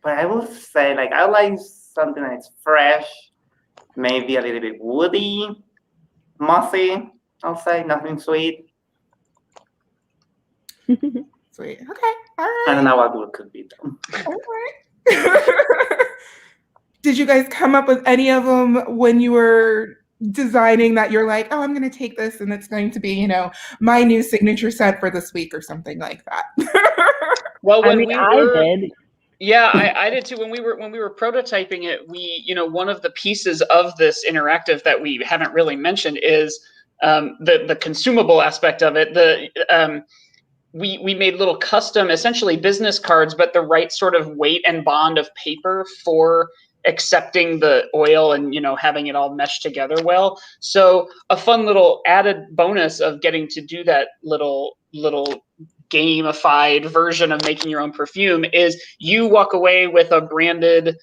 But I will say, like, I like something that's fresh, maybe a little bit woody, mossy. I'll say nothing sweet. Sweet. Okay. All right. I don't know what it could be though. All right. Did you guys come up with any of them when you were designing that you're like, oh, I'm going to take this and it's going to be, you know, my new signature scent for this week or something like that? Well, I did. Yeah, I did too. When we were prototyping it, one of the pieces of this interactive that we haven't really mentioned is the consumable aspect of it. We made little custom, essentially business cards, but the right sort of weight and bond of paper for accepting the oil and having it all meshed together well. So a fun little added bonus of getting to do that little gamified version of making your own perfume is you walk away with a branded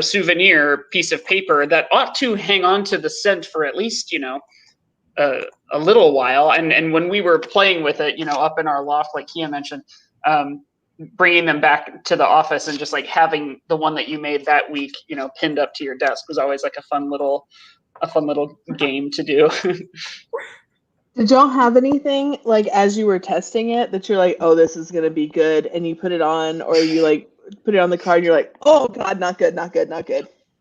souvenir piece of paper that ought to hang on to the scent for at least a little while. And when we were playing with it up in our loft, like Kiah mentioned, bringing them back to the office and just like having the one that you made that week pinned up to your desk was always like a fun little game to do. Did y'all have anything like as you were testing it that you're like, oh, this is gonna be good, and you put it on, or you like put it on the card and you're like, oh God, not good.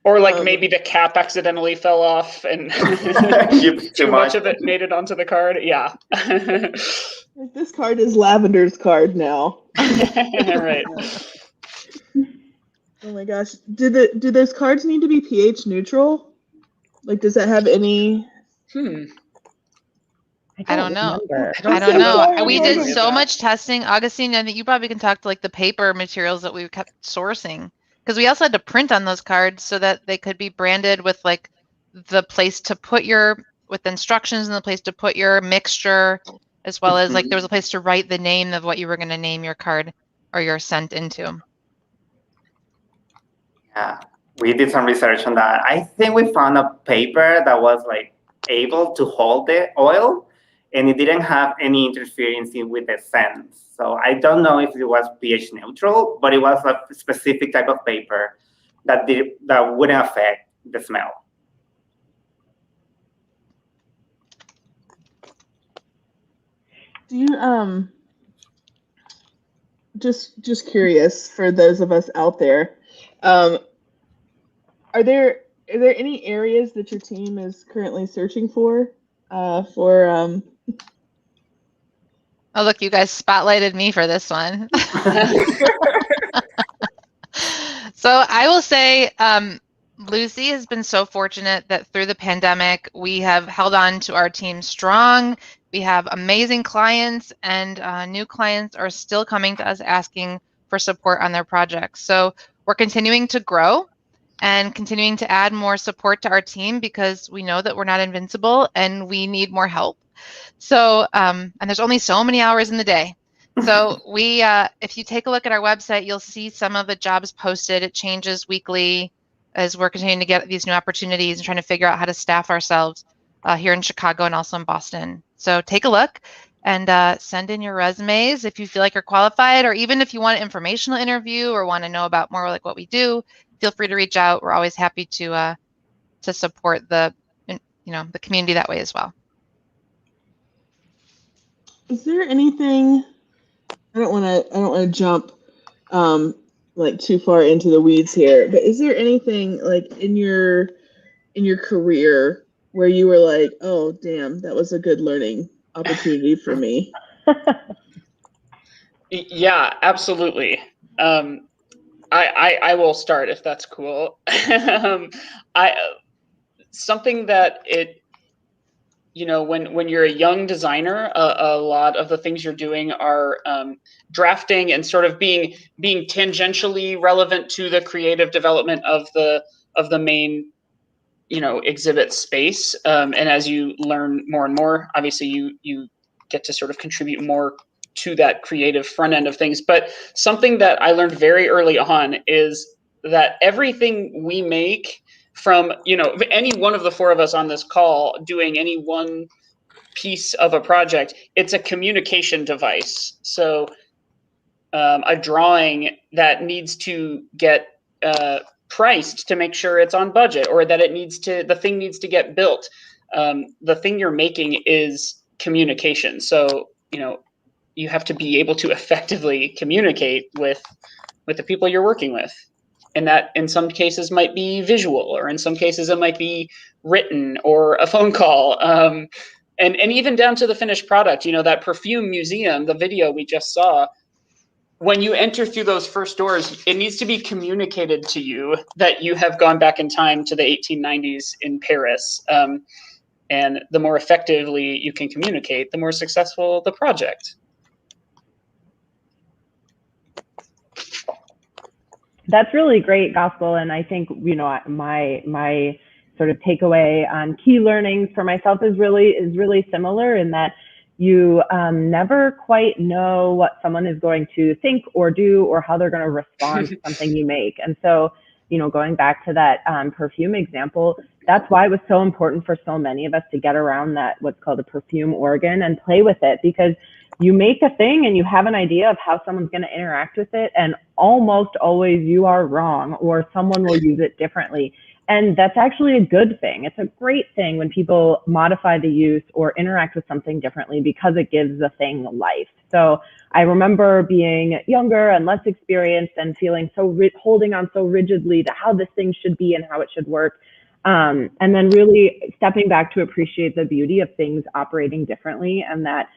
Or like maybe the cap accidentally fell off and too much of it made it onto the card. Yeah. This card is Lavender's card now. Right. Oh my gosh. Do those cards need to be pH neutral? Like, does that have any? I don't know. I don't know. We did so much testing. Augustine, I think you probably can talk to like the paper materials that we kept sourcing. Because we also had to print on those cards so that they could be branded with like the place to put with instructions and the place to put your mixture, as well as like there was a place to write the name of what you were going to name your card or your scent into. Yeah, we did some research on that. I think we found a paper that was like able to hold the oil and it didn't have any interference with the scent. So I don't know if it was pH neutral, but it was a specific type of paper that wouldn't affect the smell. Do you just curious for those of us out there, are there any areas that your team is currently searching for? Oh, look, you guys spotlighted me for this one. So I will say, Luci has been so fortunate that through the pandemic, we have held on to our team strong. We have amazing clients, and new clients are still coming to us asking for support on their projects. So we're continuing to grow and continuing to add more support to our team because we know that we're not invincible and we need more help. So, and there's only so many hours in the day. So if you take a look at our website, you'll see some of the jobs posted. It changes weekly as we're continuing to get these new opportunities and trying to figure out how to staff ourselves here in Chicago and also in Boston. So take a look. and send in your resumes if you feel like you're qualified, or even if you want an informational interview or want to know about more like what we do, feel free to reach out. We're always happy to support the community that way as well. Is there anything? I don't want to jump like too far into the weeds here, but is there anything like in your career where you were like, oh damn, that was a good learning opportunity for me? Yeah, absolutely. I will start if that's cool. Something that when you're a young designer, a lot of the things you're doing are drafting and sort of being tangentially relevant to the creative development of the main exhibit space. And as you learn more and more, obviously you get to sort of contribute more to that creative front end of things. But something that I learned very early on is that everything we make, from any one of the four of us on this call doing any one piece of a project, it's a communication device. So a drawing that needs to get priced to make sure it's on budget, or that the thing needs to get built. The thing you're making is communication. So you have to be able to effectively communicate with the people you're working with. And that in some cases might be visual, or in some cases it might be written or a phone call. And even down to the finished product, that perfume museum, the video we just saw, when you enter through those first doors, it needs to be communicated to you that you have gone back in time to the 1890s in Paris. And the more effectively you can communicate, the more successful the project. That's really great, Gospel. And I think, my sort of takeaway on key learnings for myself is really similar, in that you never quite know what someone is going to think or do, or how they're going to respond to something you make. And so, going back to that perfume example, that's why it was so important for so many of us to get around that, what's called a perfume organ, and play with it, because you make a thing and you have an idea of how someone's going to interact with it, and almost always you are wrong, or someone will use it differently. And that's actually a good thing. It's a great thing when people modify the use or interact with something differently, because it gives the thing life. So I remember being younger and less experienced and feeling holding on so rigidly to how this thing should be and how it should work. And then really stepping back to appreciate the beauty of things operating differently, and that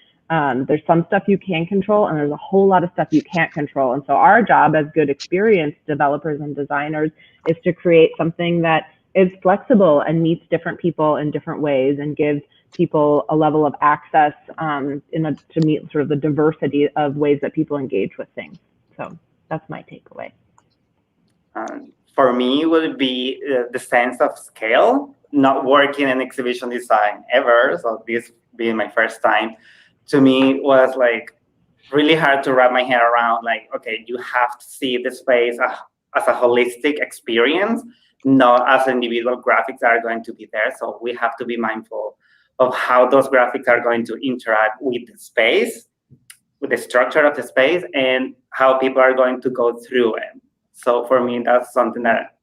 there's some stuff you can control and there's a whole lot of stuff you can't control. And so our job as good experienced developers and designers is to create something that is flexible and meets different people in different ways, and gives people a level of access to meet sort of the diversity of ways that people engage with things. So that's my takeaway. For me, would it be the sense of scale, not working in exhibition design ever. So this being my first time, to me was like really hard to wrap my head around. Like, okay, you have to see the space as a holistic experience, not as individual graphics that are going to be there. So we have to be mindful of how those graphics are going to interact with the space, with the structure of the space, and how people are going to go through it. So for me, that's something that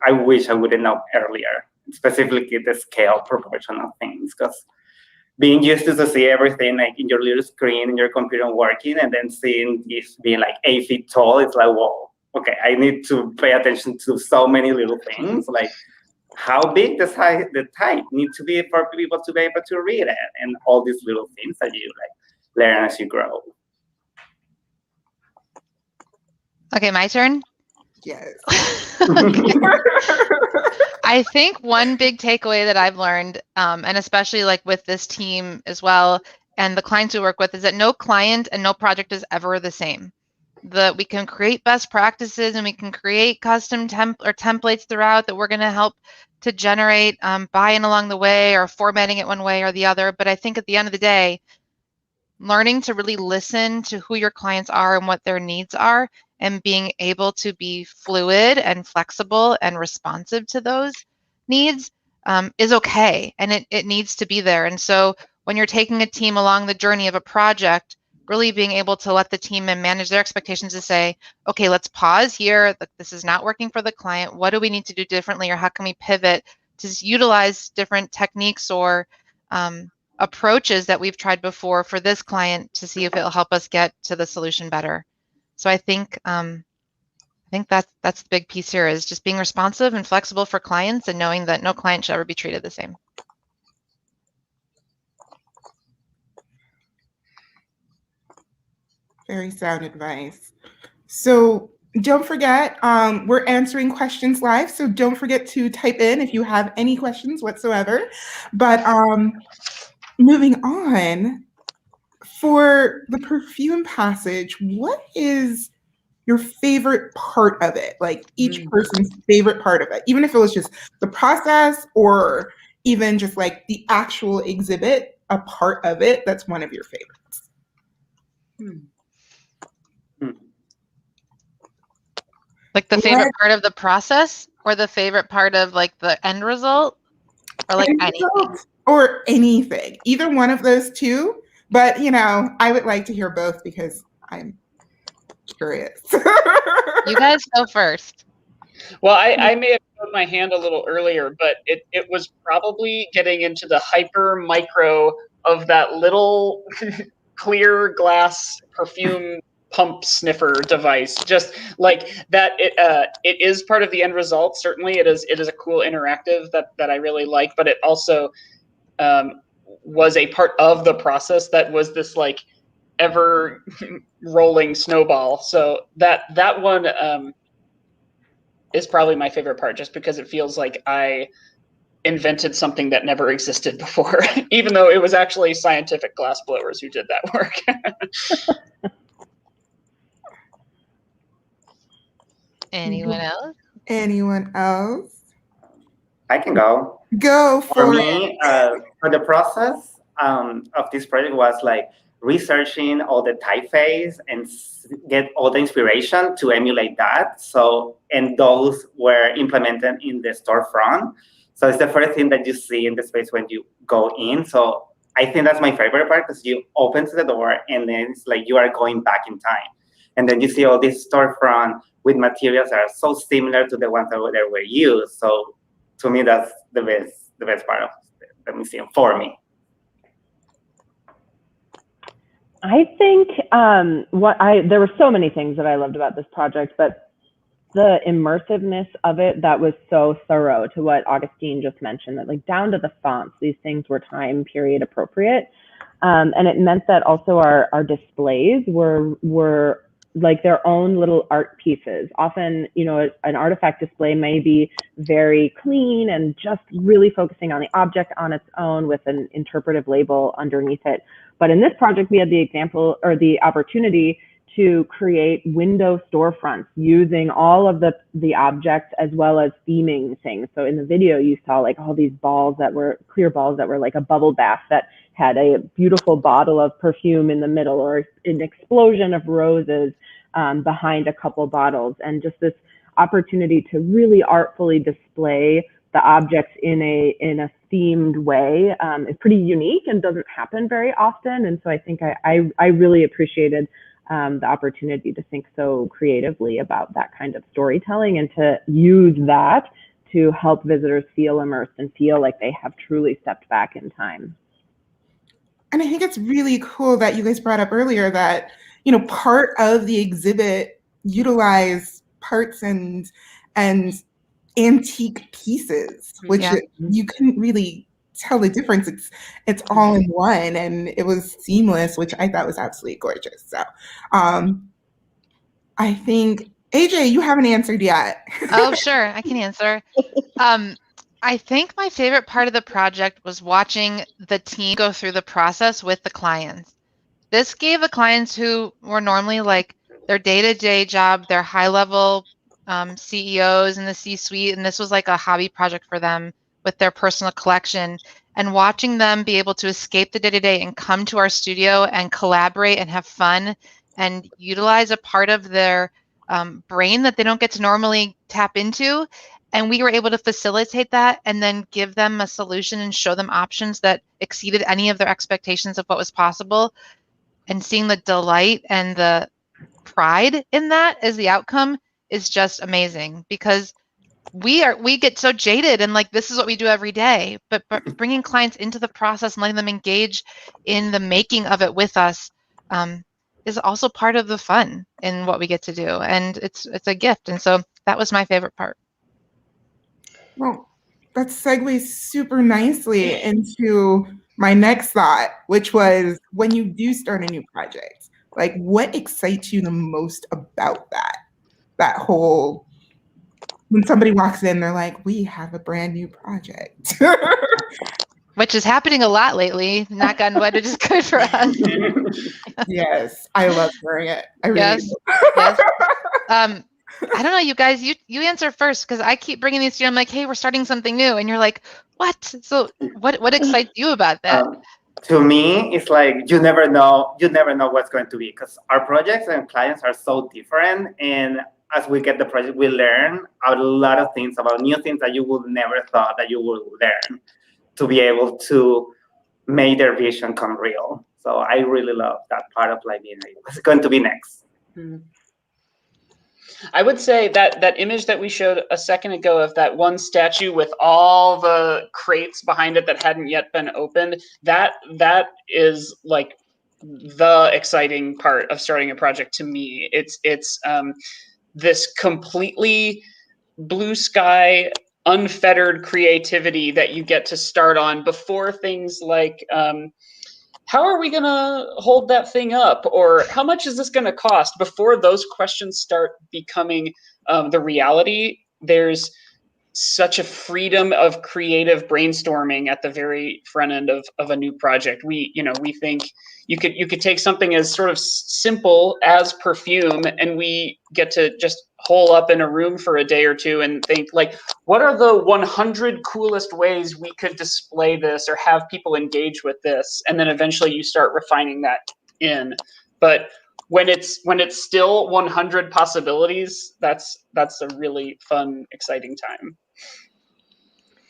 I wish I would have known earlier, specifically the scale proportion of things, because being used to see everything like in your little screen in your computer working, and then seeing this being like 8 feet tall, it's like, whoa, okay, I need to pay attention to so many little things, like how big the type needs to be for people to be able to read it, and all these little things that you like learn as you grow. Okay, my turn. Yes. I think one big takeaway that I've learned, and especially like with this team as well, and the clients we work with, is that no client and no project is ever the same. That we can create best practices and we can create custom templates throughout that we're going to help to generate buy-in along the way, or formatting it one way or the other. But I think at the end of the day, learning to really listen to who your clients are and what their needs are, and being able to be fluid and flexible and responsive to those needs is okay, and it needs to be there. And so when you're taking a team along the journey of a project, really being able to let the team and manage their expectations to say, okay, let's pause here. This is not working for the client. What do we need to do differently, or how can we pivot to utilize different techniques or approaches that we've tried before for this client to see if it'll help us get to the solution better. So I think that's the big piece here, is just being responsive and flexible for clients and knowing that no client should ever be treated the same. Very sound advice. So don't forget, we're answering questions live, so don't forget to type in if you have any questions whatsoever. But moving on, for the perfume passage, what is your favorite part of it? Like each person's favorite part of it, even if it was just the process or even just like the actual exhibit, a part of it that's one of your favorites. Like the favorite part of the process, or the favorite part of like the end result, or like anything? Or anything. Either one of those two. But, you know, I would like to hear both because I'm curious. You guys go first. Well, I may have put my hand a little earlier, but it was probably getting into the hyper micro of that little clear glass perfume pump sniffer device. Just like that, it is part of the end result. Certainly, it is a cool interactive that I really like, but it also was a part of the process that was this like ever rolling snowball. So that one is probably my favorite part, just because it feels like I invented something that never existed before, even though it was actually scientific glass blowers who did that work. Anyone else? Anyone else? I can go. Go for me. For the process of this project was like researching all the typeface and get all the inspiration to emulate that. So, and those were implemented in the storefront. So it's the first thing that you see in the space when you go in. So I think that's my favorite part, because you open to the door and then it's like you are going back in time. And then you see all this storefront with materials that are so similar to the ones that were used. So to me, that's the best part of the museum for me. I think there were so many things that I loved about this project, but the immersiveness of it that was so thorough, to what Agustin just mentioned, that like down to the fonts, these things were time period appropriate. And it meant that also our displays were like their own little art pieces. Often, you know, an artifact display may be very clean and just really focusing on the object on its own with an interpretive label underneath it. But in this project, we had the example or the opportunity to create window storefronts using all of the objects as well as theming things. So in the video, you saw like all these balls that were clear balls that were like a bubble bath that had a beautiful bottle of perfume in the middle, or an explosion of roses behind a couple bottles, and just this opportunity to really artfully display the objects in a themed way is pretty unique and doesn't happen very often. And so I think I really appreciated the opportunity to think so creatively about that kind of storytelling, and to use that to help visitors feel immersed and feel like they have truly stepped back in time. And I think it's really cool that you guys brought up earlier that, you know, part of the exhibit utilized parts and antique pieces, which you couldn't really tell the difference. It's all in one, and it was seamless, which I thought was absolutely gorgeous. So I think, AJ, you haven't answered yet. Oh, sure, I can answer. I think my favorite part of the project was watching the team go through the process with the clients. This gave the clients who were normally like their day-to-day job, their high-level CEOs in the C-suite, and this was like a hobby project for them with their personal collection, and watching them be able to escape the day-to-day and come to our studio and collaborate and have fun and utilize a part of their brain that they don't get to normally tap into, And we were able to facilitate that and then give them a solution and show them options that exceeded any of their expectations of what was possible. And seeing the delight and the pride in that as the outcome is just amazing, because we get so jaded and like, this is what we do every day, but bringing clients into the process and letting them engage in the making of it with us is also part of the fun in what we get to do. And it's a gift. And so that was my favorite part. Well, that segues super nicely into my next thought, which was, when you do start a new project, like, what excites you the most about that? That whole, when somebody walks in, they're like, we have a brand new project. Which is happening a lot lately. Knock on wood, which is good for us. Yes, I love hearing it. I really Yes. do. Yes. I don't know, you guys, you answer first, because I keep bringing these to you. I'm like, hey, we're starting something new. And you're like, what? So what excites you about that? To me, it's like you never know what's going to be, because our projects and clients are so different. And as we get the project, we learn a lot of things about new things that you would never thought that you would learn to be able to make their vision come real. So I really love that part of like being like, what's going to be next. Mm-hmm. I would say that that image that we showed a second ago of that one statue with all the crates behind it that hadn't yet been opened, that is like the exciting part of starting a project to me. It's this completely blue sky, unfettered creativity that you get to start on before things like how are we going to hold that thing up? Or how much is this going to cost? Before those questions start becoming the reality, there's such a freedom of creative brainstorming at the very front end of a new project. We think you could take something as sort of simple as perfume, and we get to just hole up in a room for a day or two and think like, what are the 100 coolest ways we could display this or have people engage with this? And then eventually you start refining that in. But when it's still 100 possibilities, that's a really fun, exciting time.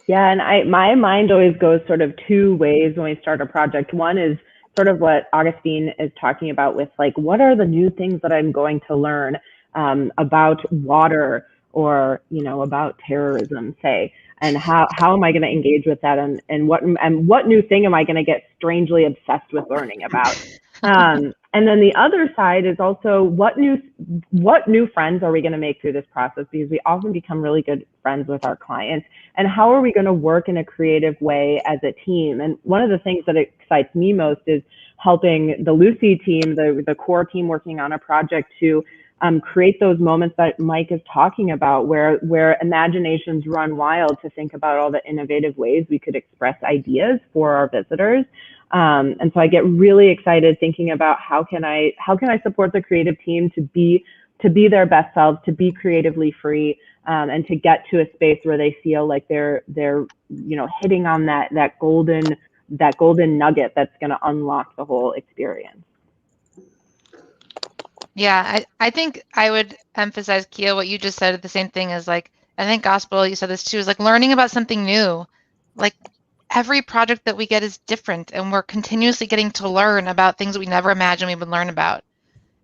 Yeah, and my mind always goes sort of two ways when we start a project. One is sort of what Agustin is talking about with like, what are the new things that I'm going to learn about water, or about terrorism, say, and how am I going to engage with that, and what new thing am I going to get strangely obsessed with learning about? And then the other side is also what new friends are we going to make through this process, because we often become really good friends with our clients, and how are we going to work in a creative way as a team? And one of the things that excites me most is helping the Luci team, the core team working on a project, to create those moments that Mike is talking about, where imaginations run wild to think about all the innovative ways we could express ideas for our visitors. And so I get really excited thinking about how can I support the creative team to be their best selves, to be creatively free, and to get to a space where they feel like they're hitting on that golden nugget that's going to unlock the whole experience. Yeah, I think I would emphasize, Kiah, what you just said. The same thing as like, I think Gospel, you said this too, is like learning about something new. Like every project that we get is different, and we're continuously getting to learn about things we never imagined we would learn about,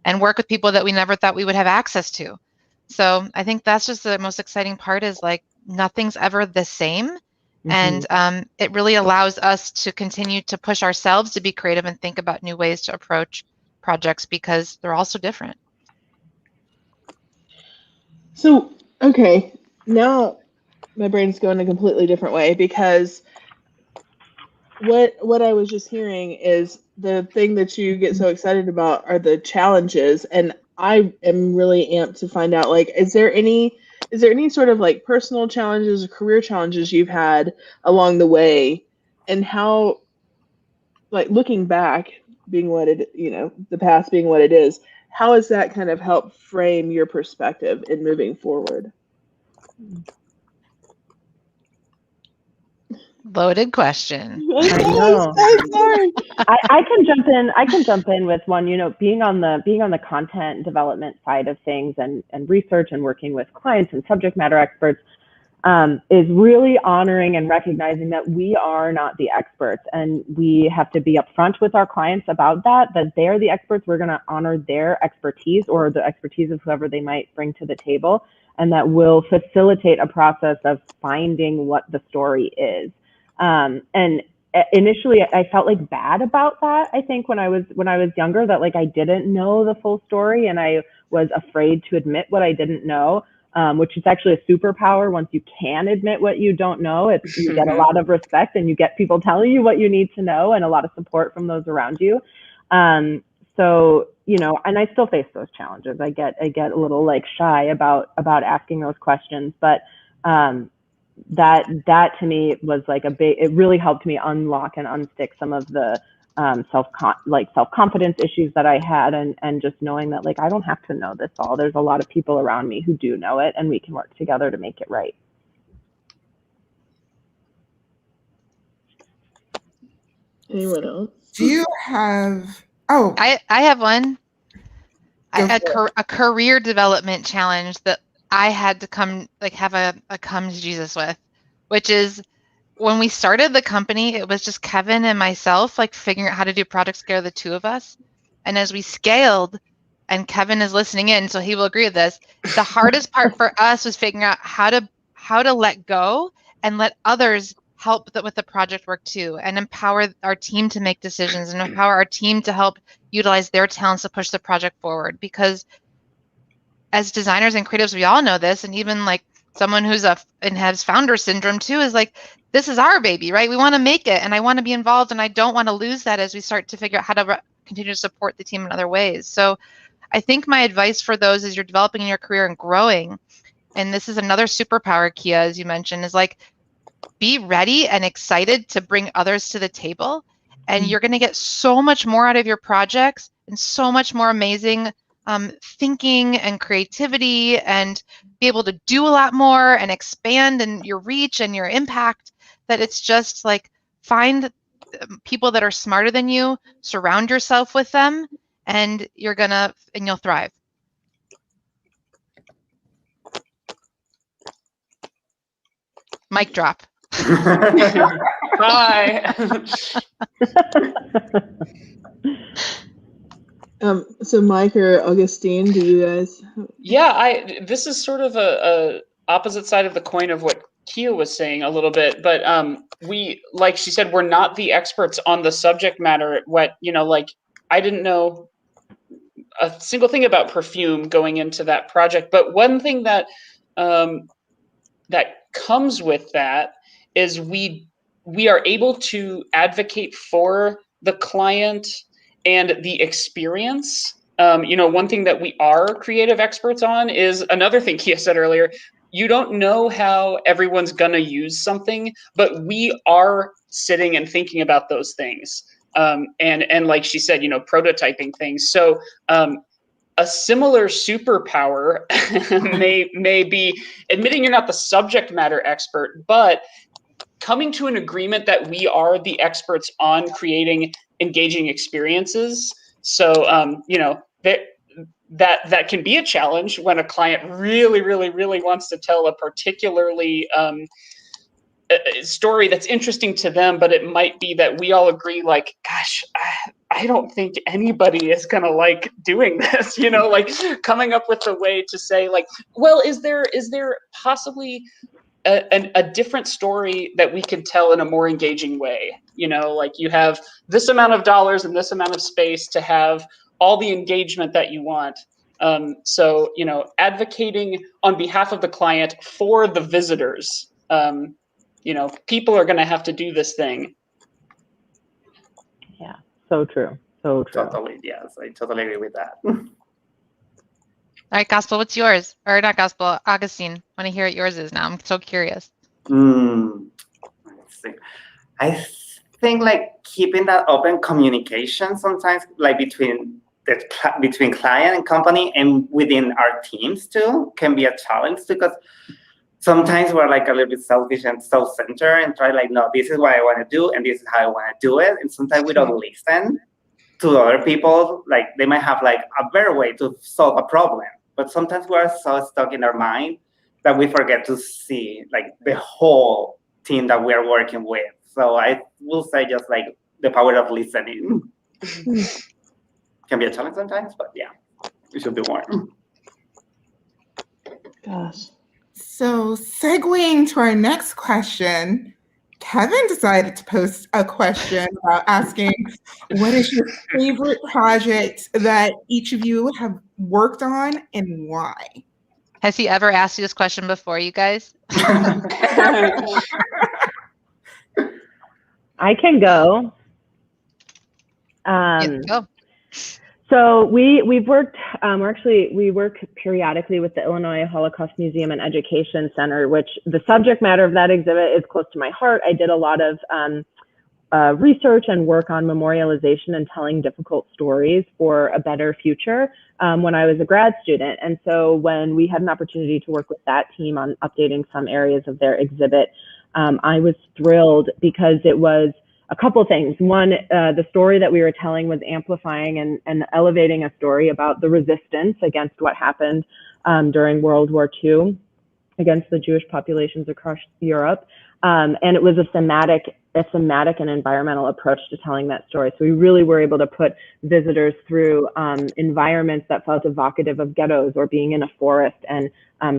and work with people that we never thought we would have access to. So I think that's just the most exciting part, is like nothing's ever the same. Mm-hmm. And it really allows us to continue to push ourselves to be creative and think about new ways to approach projects, because they're all so different. So, okay, now my brain's going a completely different way, because what I was just hearing is the thing that you get so excited about are the challenges, and I am really amped to find out, like, is there any sort of like personal challenges or career challenges you've had along the way, and how, like, looking back, being what it, the past being what it is, how has that kind of helped frame your perspective in moving forward? Loaded question. I know. I'm sorry. I can jump in with one. Being on the content development side of things, and research, and working with clients and subject matter experts, is really honoring and recognizing that we are not the experts, and we have to be upfront with our clients about that they're the experts. We're going to honor their expertise or the expertise of whoever they might bring to the table, and that will facilitate a process of finding what the story is. And initially I felt like bad about that. I think when I was younger, that like I didn't know the full story, and I was afraid to admit what I didn't know. Which is actually a superpower. Once you can admit what you don't know, you get a lot of respect, and you get people telling you what you need to know, and a lot of support from those around you. So, you know, and I still face those challenges. I get a little like shy about asking those questions, but that to me was like it really helped me unlock and unstick some of the self-confidence issues that I had, and just knowing that like I don't have to know this all. There's a lot of people around me who do know it, and we can work together to make it right. Anyone else? Do you have? Oh, I have one. A career development challenge that I had to have a come to Jesus with, which is when we started the company, it was just Kevin and myself, like figuring out how to do project scale, the two of us. And as we scaled, and Kevin is listening in, so he will agree with this, the hardest part for us was figuring out how to let go and let others help with the project work too, and empower our team to make decisions, and empower our team to help utilize their talents to push the project forward. Because as designers and creatives, we all know this, and even like someone who's and has founder syndrome too, is like, this is our baby, right? We want to make it, and I want to be involved, and I don't want to lose that as we start to figure out how to continue to support the team in other ways. So I think my advice for those as you're developing in your career and growing, and this is another superpower, Kiah, as you mentioned, is like, be ready and excited to bring others to the table, and you're going to get so much more out of your projects, and so much more amazing thinking and creativity, and be able to do a lot more and expand in your reach and your impact, that it's just like, find people that are smarter than you, surround yourself with them, and you'll thrive. Mic drop. Bye. So Mike or Augustine, do you guys? Yeah, this is sort of a opposite side of the coin of what Kiah was saying a little bit, but we, like she said, we're not the experts on the subject matter. I didn't know a single thing about perfume going into that project, but one thing that that comes with that is we are able to advocate for the client and the experience. One thing that we are creative experts on is another thing Kiah said earlier. You don't know how everyone's going to use something, but we are sitting and thinking about those things. And like she said, prototyping things. So a similar superpower may be admitting you're not the subject matter expert, but coming to an agreement that we are the experts on creating engaging experiences. So, that can be a challenge when a client really, really, really wants to tell a particularly a story that's interesting to them, but it might be that we all agree, like, gosh, I don't think anybody is going to like doing this, like coming up with a way to say, like, well, is there possibly a different story that we can tell in a more engaging way? Like, you have this amount of dollars and this amount of space to have all the engagement that you want. So, advocating on behalf of the client for the visitors. People are going to have to do this thing. Yeah, so true. So true. Totally, yes, I totally agree with that. All right, Gospel, what's yours? Or not Gospel, Augustine. I want to hear what yours is now. I'm so curious. Let's see. I think like keeping that open communication sometimes, like between client and company and within our teams too, can be a challenge, because sometimes we're like a little bit selfish and self-centered and try like, no, this is what I want to do and this is how I want to do it. And sometimes we don't listen to other people. Like, they might have like a better way to solve a problem, but sometimes we're so stuck in our mind that we forget to see like the whole team that we are working with. So I will say just like the power of listening can be a challenge sometimes, but yeah, we should do more. Gosh. So segueing to our next question, Kevin decided to post a question about asking, what is your favorite project that each of you have worked on and why? Has he ever asked you this question before, you guys? I can go. Yeah, go. So we've worked, we work periodically with the Illinois Holocaust Museum and Education Center, which the subject matter of that exhibit is close to my heart. I did a lot of research and work on memorialization and telling difficult stories for a better future when I was a grad student. And so when we had an opportunity to work with that team on updating some areas of their exhibit, I was thrilled because it was a couple things. One, the story that we were telling was amplifying and elevating a story about the resistance against what happened during World War II against the Jewish populations across Europe. And it was a thematic and environmental approach to telling that story. So we really were able to put visitors through environments that felt evocative of ghettos or being in a forest and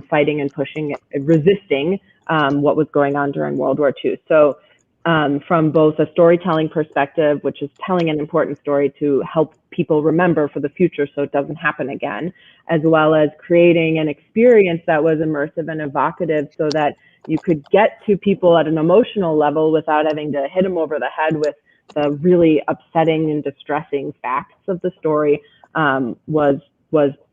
fighting and pushing, resisting what was going on during World War II. So from both a storytelling perspective, which is telling an important story to help people remember for the future so it doesn't happen again, as well as creating an experience that was immersive and evocative so that you could get to people at an emotional level without having to hit them over the head with the really upsetting and distressing facts of the story, was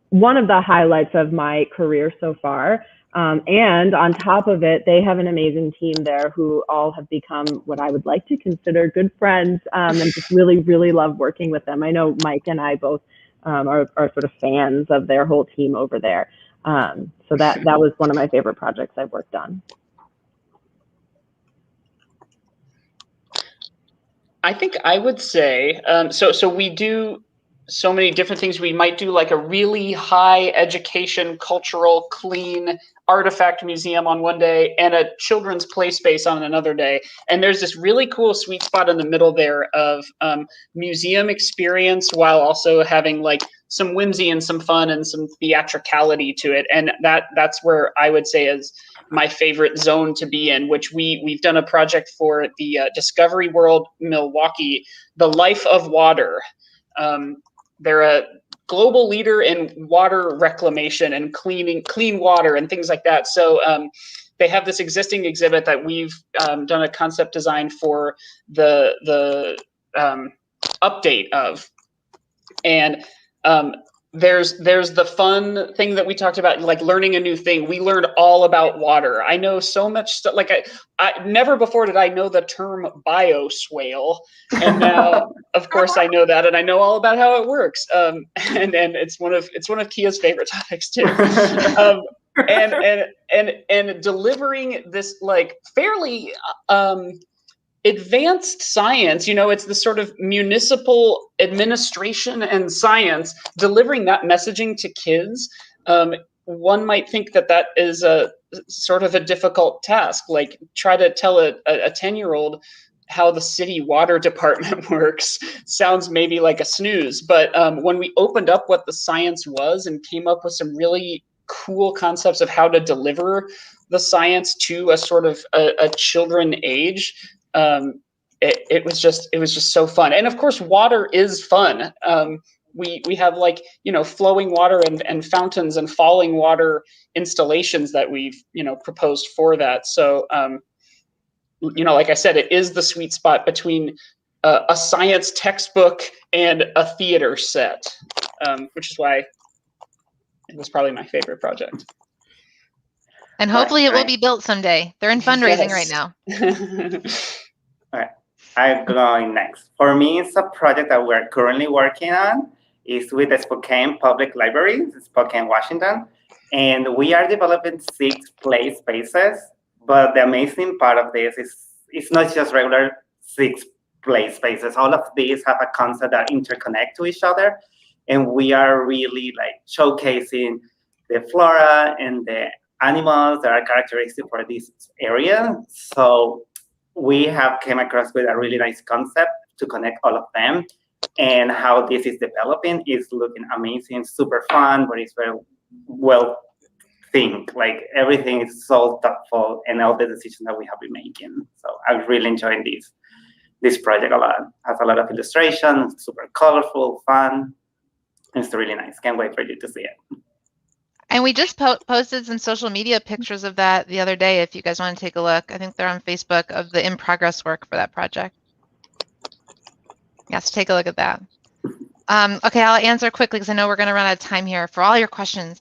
one of the highlights of my career so far. And on top of it, they have an amazing team there who all have become what I would like to consider good friends, and just really, really love working with them. I know Mike and I both are sort of fans of their whole team over there. So that was one of my favorite projects I've worked on. I think I would say, so we do so many different things. We might do like a really high education, cultural, clean artifact museum on one day and a children's play space on another day. And there's this really cool sweet spot in the middle there of museum experience while also having like some whimsy and some fun and some theatricality to it. And that's where I would say is my favorite zone to be in, which we've done a project for the Discovery World Milwaukee, The Life of Water. They're a global leader in water reclamation and clean water and things like that. So they have this existing exhibit that we've done a concept design for the update of. And there's the fun thing that we talked about, like learning a new thing. We learned all about water. I know so much stuff. Like I never before did I know the term bioswale, and now of course I know that, and I know all about how it works. And it's one of Kiah's favorite topics too. And delivering this like fairly advanced science, it's the sort of municipal administration and science, delivering that messaging to kids. One might think that is a sort of a difficult task, like try to tell a 10-year-old how the city water department works sounds maybe like a snooze. But when we opened up what the science was and came up with some really cool concepts of how to deliver the science to a sort of a children age, it was just so fun. And of course water is fun. We have like flowing water and fountains and falling water installations that we've proposed for that. So like I said, it is the sweet spot between a science textbook and a theater set, which is why it was probably my favorite project. And hopefully it will be built someday. They're in fundraising right now. All right, I'm going next. For me, it's a project that we're currently working on. It's with the Spokane Public Library, Spokane, Washington. And we are developing 6 play spaces. But the amazing part of this is it's not just regular 6 play spaces. All of these have a concept that interconnect to each other. And we are really like showcasing the flora and the animals that are characteristic for this area. So we have came across with a really nice concept to connect all of them, and how this is developing is looking amazing, super fun, but it's very well think. Like everything is so thoughtful, and all the decisions that we have been making. So I'm really enjoying this project a lot. It has a lot of illustration, super colorful, fun. It's really nice. Can't wait for you to see it. And we just posted some social media pictures of that the other day. If you guys want to take a look, I think they're on Facebook, of the in-progress work for that project. Yes, take a look at that. Okay, I'll answer quickly because I know we're going to run out of time here for all your questions.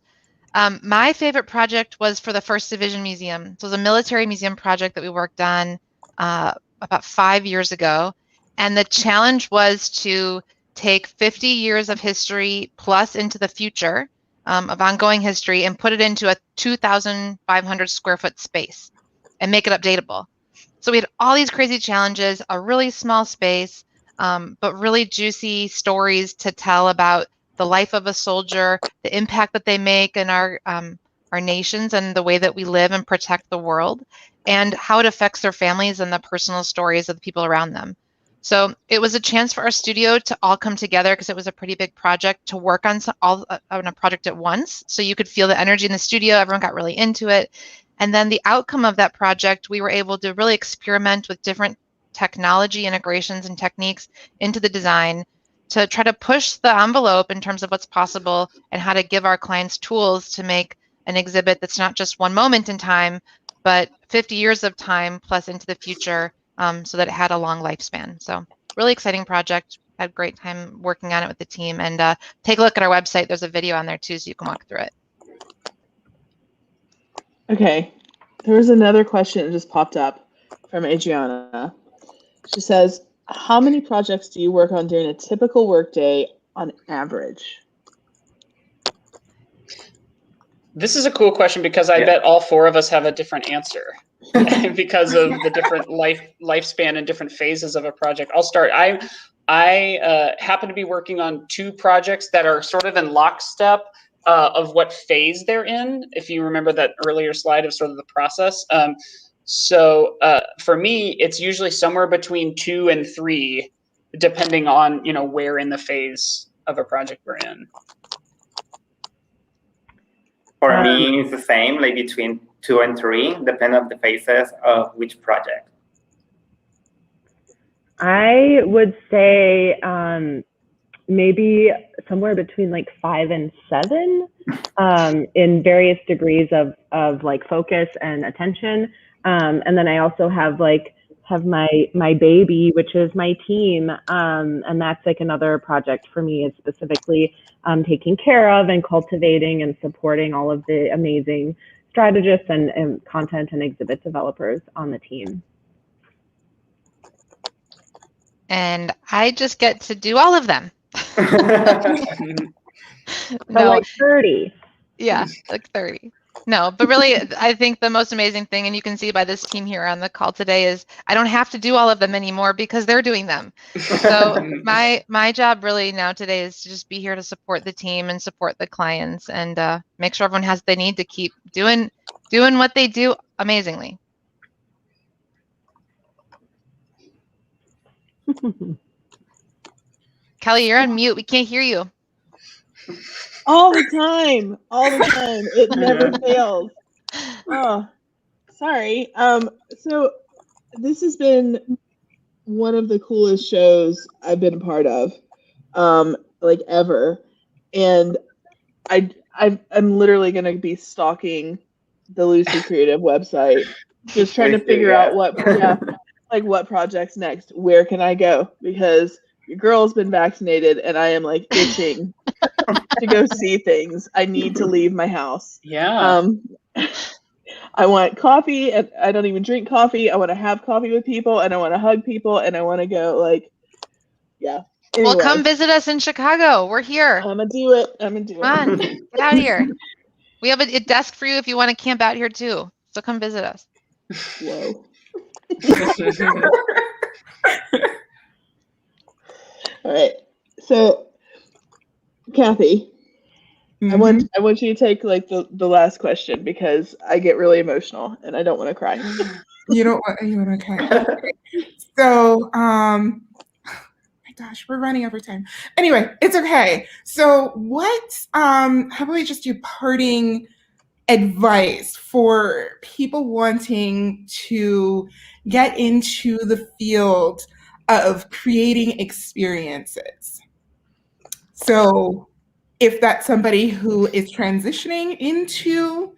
My favorite project was for the First Division Museum. So it was a military museum project that we worked on about 5 years ago. And the challenge was to take 50 years of history plus into the future of ongoing history and put it into a 2,500 square foot space and make it updatable. So we had all these crazy challenges, a really small space, but really juicy stories to tell about the life of a soldier, the impact that they make in our nations and the way that we live and protect the world, and how it affects their families and the personal stories of the people around them. So it was a chance for our studio to all come together, because it was a pretty big project, to work on on a project at once. So you could feel the energy in the studio. Everyone got really into it. And then the outcome of that project, we were able to really experiment with different technology integrations and techniques into the design to try to push the envelope in terms of what's possible and how to give our clients tools to make an exhibit that's not just one moment in time, but 50 years of time plus into the future, so that it had a long lifespan. So really exciting project. Had a great time working on it with the team. And take a look at our website. There's a video on there too, so you can walk through it. Okay. There was another question that just popped up from Adriana. She says, how many projects do you work on during a typical workday on average? This is a cool question, because I bet all four of us have a different answer because of the different lifespan and different phases of a project. I'll start. I happen to be working on 2 projects that are sort of in lockstep of what phase they're in. If you remember that earlier slide of sort of the process. So for me, it's usually somewhere between 2 and 3, depending on where in the phase of a project we're in. For me, it's the same, like between 2 and 3, depending on the phases of which project. I would say maybe somewhere between like 5 and 7 in various degrees of like focus and attention. And then I also have my baby, which is my team. And that's like another project for me, is specifically taking care of and cultivating and supporting all of the amazing strategists and content and exhibit developers on the team. And I just get to do all of them. So like 30. Yeah, like 30. No, but really, I think the most amazing thing, and you can see by this team here on the call today, is I don't have to do all of them anymore because they're doing them. So my job really now today is to just be here to support the team and support the clients and make sure everyone has what they need to keep doing what they do amazingly. Kelly, you're on mute. We can't hear you. All the time. It never fails. Oh, sorry. So this has been one of the coolest shows I've been a part of, like ever. And I'm literally going to be stalking the Luci Creative website, just trying to figure out what project's next. Where can I go? Because your girl's been vaccinated and I am like itching to go see things. I need to leave my house. Yeah. I want coffee, and I don't even drink coffee. I want to have coffee with people, and I want to hug people, and I want to go yeah. Anyway, Well, come visit us in Chicago. We're here. I'm gonna do it. Come on, get out of here. We have a desk for you if you want to camp out here too. So come visit us. Whoa. All right. So, Kathy, I want you to take like the last question because I get really emotional and I don't want to cry. You don't want to cry. So, my gosh, we're running over time. Anyway, it's okay. So, what? How about we just do parting advice for people wanting to get into the field of creating experiences? So, if that's somebody who is transitioning into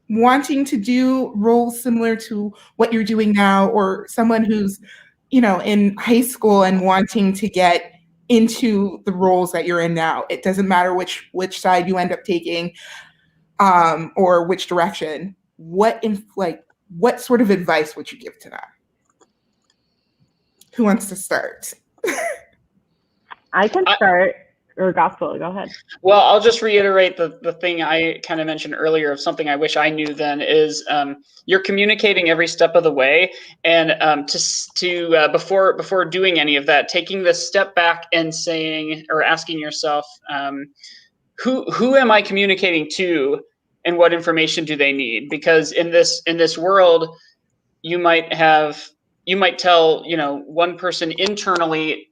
wanting to do roles similar to what you're doing now, or someone who's, in high school and wanting to get into the roles that you're in now, it doesn't matter which side you end up taking, or which direction. What sort of advice would you give to them? Who wants to start? I can start. Or Gospel, go ahead. Well, I'll just reiterate the thing I kind of mentioned earlier of something I wish I knew then is you're communicating every step of the way, and before doing any of that, taking this step back and saying or asking yourself, who am I communicating to, and what information do they need? Because in this world, you might tell one person internally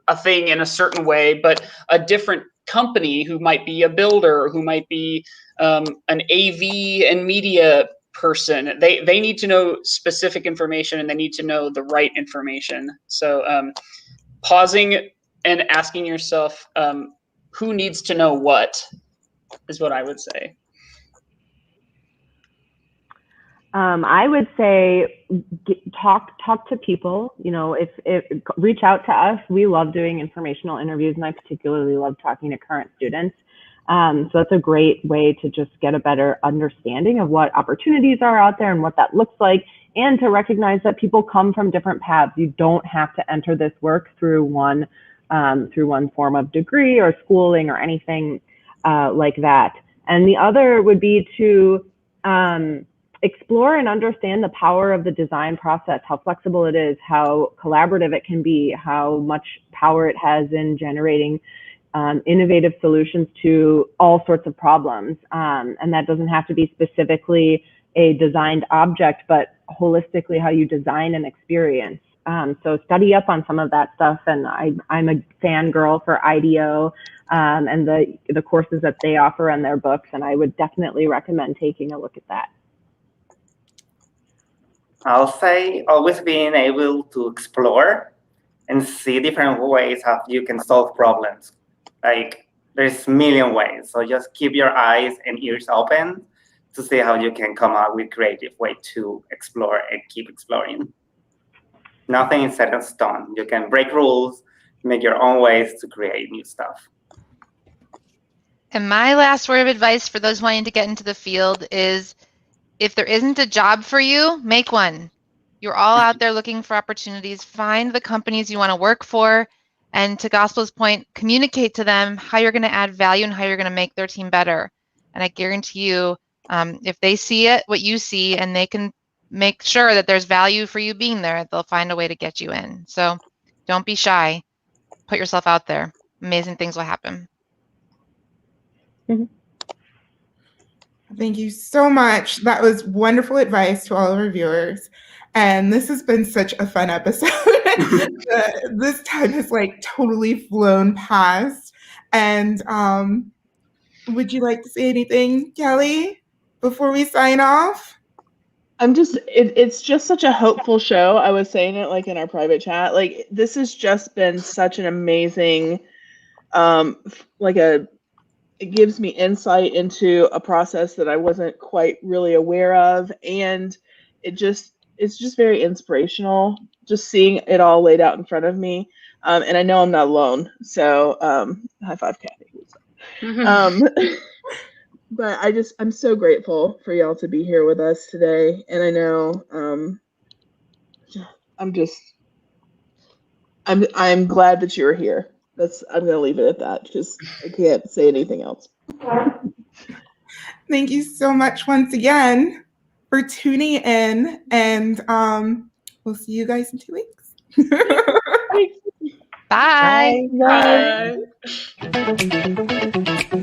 a thing in a certain way, but a different company who might be a builder, who might be an AV and media person, they need to know specific information, and they need to know the right information. So pausing and asking yourself, who needs to know what, is what I would say. I would say talk to people. If reach out to us. We love doing informational interviews, and I particularly love talking to current students. So that's a great way to just get a better understanding of what opportunities are out there and what that looks like, and to recognize that people come from different paths. You don't have to enter this work through one form of degree or schooling or anything like that. And the other would be to explore and understand the power of the design process, how flexible it is, how collaborative it can be, how much power it has in generating innovative solutions to all sorts of problems. And that doesn't have to be specifically a designed object, but holistically how you design an experience. So study up on some of that stuff. And I'm a fangirl for IDEO and the courses that they offer in their books. And I would definitely recommend taking a look at that. I'll say always being able to explore and see different ways how you can solve problems. Like there's a million ways. So just keep your eyes and ears open to see how you can come up with creative way to explore and keep exploring. Nothing is set in stone. You can break rules, make your own ways to create new stuff. And my last word of advice for those wanting to get into the field is, if there isn't a job for you, make one. You're all out there looking for opportunities. Find the companies you want to work for. And to Gospel's point, communicate to them how you're going to add value and how you're going to make their team better. And I guarantee you, if they see it, what you see, and they can make sure that there's value for you being there, they'll find a way to get you in. So don't be shy. Put yourself out there. Amazing things will happen. Mm-hmm. Thank you so much. That was wonderful advice to all of our viewers. And this has been such a fun episode. This time has totally flown past. And would you like to say anything, Kelly, before we sign off? It's just such a hopeful show. I was saying it in our private chat. This has just been such an amazing, it gives me insight into a process that I wasn't quite really aware of. And it's just very inspirational, just seeing it all laid out in front of me. And I know I'm not alone. So high five, Kathy. But I'm so grateful for y'all to be here with us today. And I know I'm glad that you're here. I'm going to leave it at that because I can't say anything else. Thank you so much once again for tuning in, and we'll see you guys in 2 weeks. Bye. Bye. Bye.